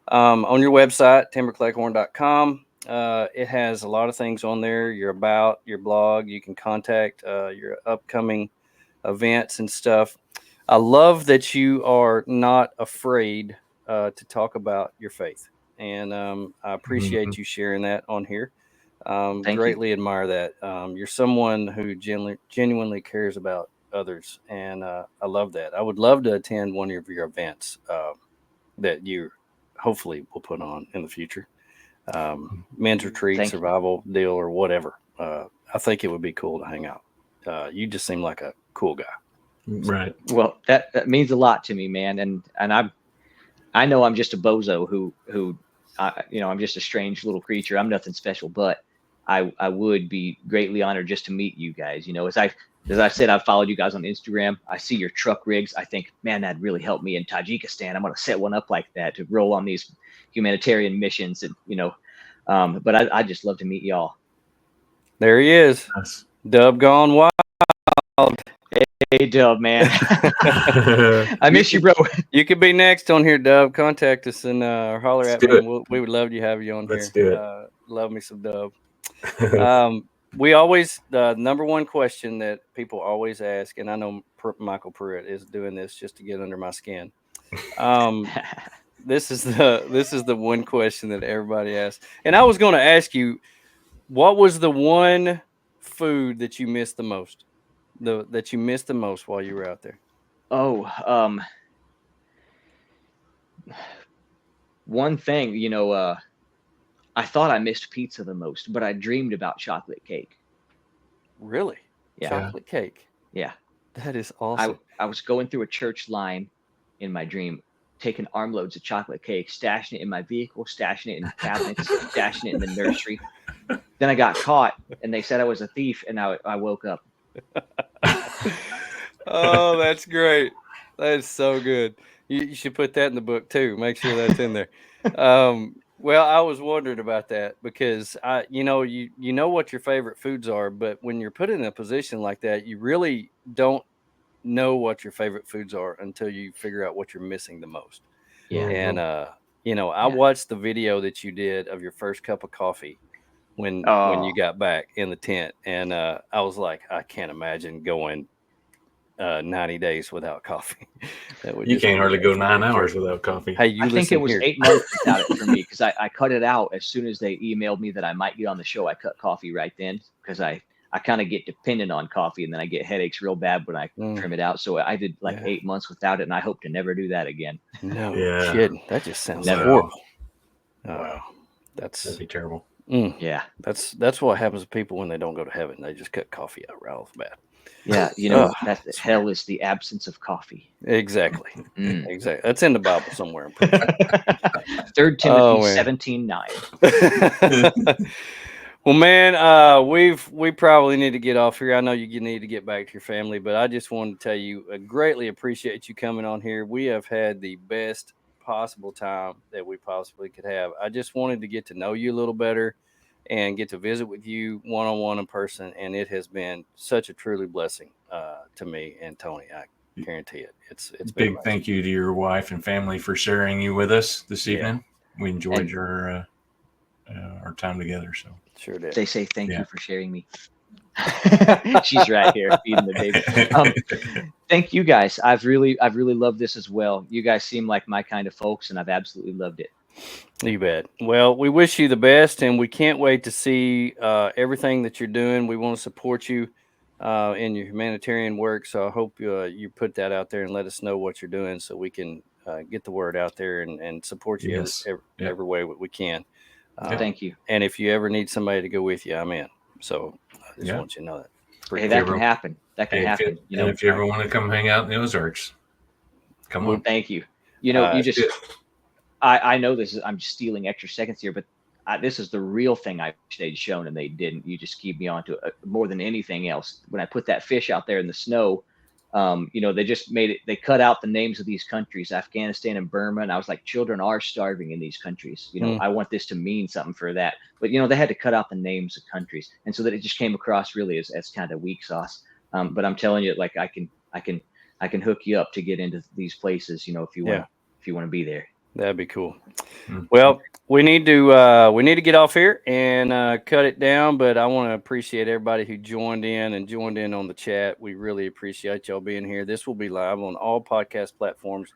On your website, timbercleghorn.com, it has a lot of things on there. Your about, your blog. You can contact your upcoming events and stuff. I love that you are not afraid to talk about your faith. And I appreciate you sharing that on here. Greatly admire that. You're someone who genuinely cares about others, and I love that. I would love to attend one of your events that you hopefully will put on in the future. Men's retreat, survival deal, or whatever. I think it would be cool to hang out. You just seem like a cool guy. Right. Well, that means a lot to me, man. And I know I'm just a bozo who I'm just a strange little creature. I'm nothing special, but I would be greatly honored just to meet you guys. As I said, I've followed you guys on Instagram. I see your truck rigs. I think, man, that'd really help me in Tajikistan. I'm going to set one up like that to roll on these humanitarian missions. And, but I'd just love to meet y'all. There he is. Nice. Dub gone wild. Hey, Dub, man. I miss you, bro. You could be next on here, Dub. Contact us and holler at me. We would love to have you on here. Let's do it. Love me some Dub. We always, the number one question that people always ask, and I know Michael Pruitt is doing this just to get under my skin. This is the one question that everybody asks. And I was going to ask you, what was the one food that you missed the most? That you missed the most while you were out there? One thing, I thought I missed pizza the most, but I dreamed about chocolate cake. Really? Yeah. Chocolate cake? Yeah. That is awesome. I was going through a church line in my dream, taking armloads of chocolate cake, stashing it in my vehicle, stashing it in cabinets, stashing it in the nursery. Then I got caught, and they said I was a thief, and I woke up. Oh, that's great. That is so good. You should put that in the book too. Make sure that's in there. Well, I was wondering about that because you know what your favorite foods are, but when you're put in a position like that, you really don't know what your favorite foods are until you figure out what you're missing the most. Yeah. And I watched the video that you did of your first cup of coffee when you got back in the tent, and I was like, I can't imagine going 90 days without coffee. You can't hardly go 9 hours without coffee. Hey, I think it was 8 months without it for me because I cut it out as soon as they emailed me that I might get on the show. I cut coffee right then because I kind of get dependent on coffee, and then I get headaches real bad when I trim it out. So I did 8 months without it, and I hope to never do that again. No kidding. That just sounds horrible. Wow. That'd be terrible. Yeah. That's what happens to people when they don't go to heaven. They just cut coffee out right off the bat. Yeah, that's hell is the absence of coffee. Exactly. Exactly. That's in the Bible somewhere. 3 Timothy 17:9. Well, man, we probably need to get off here. I know you need to get back to your family, but I just wanted to tell you, I greatly appreciate you coming on here. We have had the best possible time that we possibly could have. I just wanted to get to know you a little better and get to visit with you one-on-one in person, and it has been such a truly blessing to me and Tony. I guarantee it. It's been big thank you to your wife and family for sharing you with us this evening. We enjoyed our time together. So sure did. They say thank you for sharing me. She's right here feeding the baby. Thank you guys. I've really loved this as well. You guys seem like my kind of folks, and I've absolutely loved it. You bet. Well, we wish you the best, and we can't wait to see everything that you're doing. We want to support you in your humanitarian work. So I hope you put that out there and let us know what you're doing so we can get the word out there and support you every way we can. Thank you. And if you ever need somebody to go with you, I'm in. So I just want you to know that. Hey, that can happen. That can happen. If you ever want to come hang out in the Ozarks, come on. Thank you. I know this is, I'm stealing extra seconds here, but this is the real thing I wish they'd shown and they didn't. You just keep me on to it more than anything else. When I put that fish out there in the snow, they just made it, they cut out the names of these countries, Afghanistan and Burma. And I was like, children are starving in these countries. I want this to mean something for that. But, they had to cut out the names of countries. And so that it just came across really as kind of weak sauce. But I'm telling you, like, I can hook you up to get into these places, if you want to be there. That'd be cool. Well, we need to get off here and cut it down, but I want to appreciate everybody who joined in on the chat. We really appreciate y'all being here. This will be live on all podcast platforms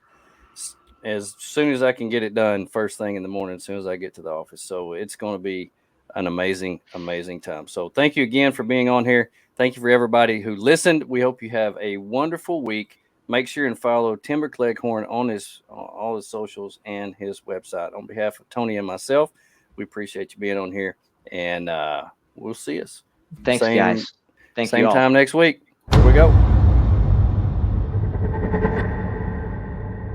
as soon as I can get it done, first thing in the morning, as soon as I get to the office. So it's going to be an amazing, amazing time. So thank you again for being on here. Thank you for everybody who listened. We hope you have a wonderful week. Make sure and follow Timber Cleghorn on all his socials and his website. On behalf of Tony and myself, we appreciate you being on here, and we'll see us. Thanks, guys. Same time next week. Here we go.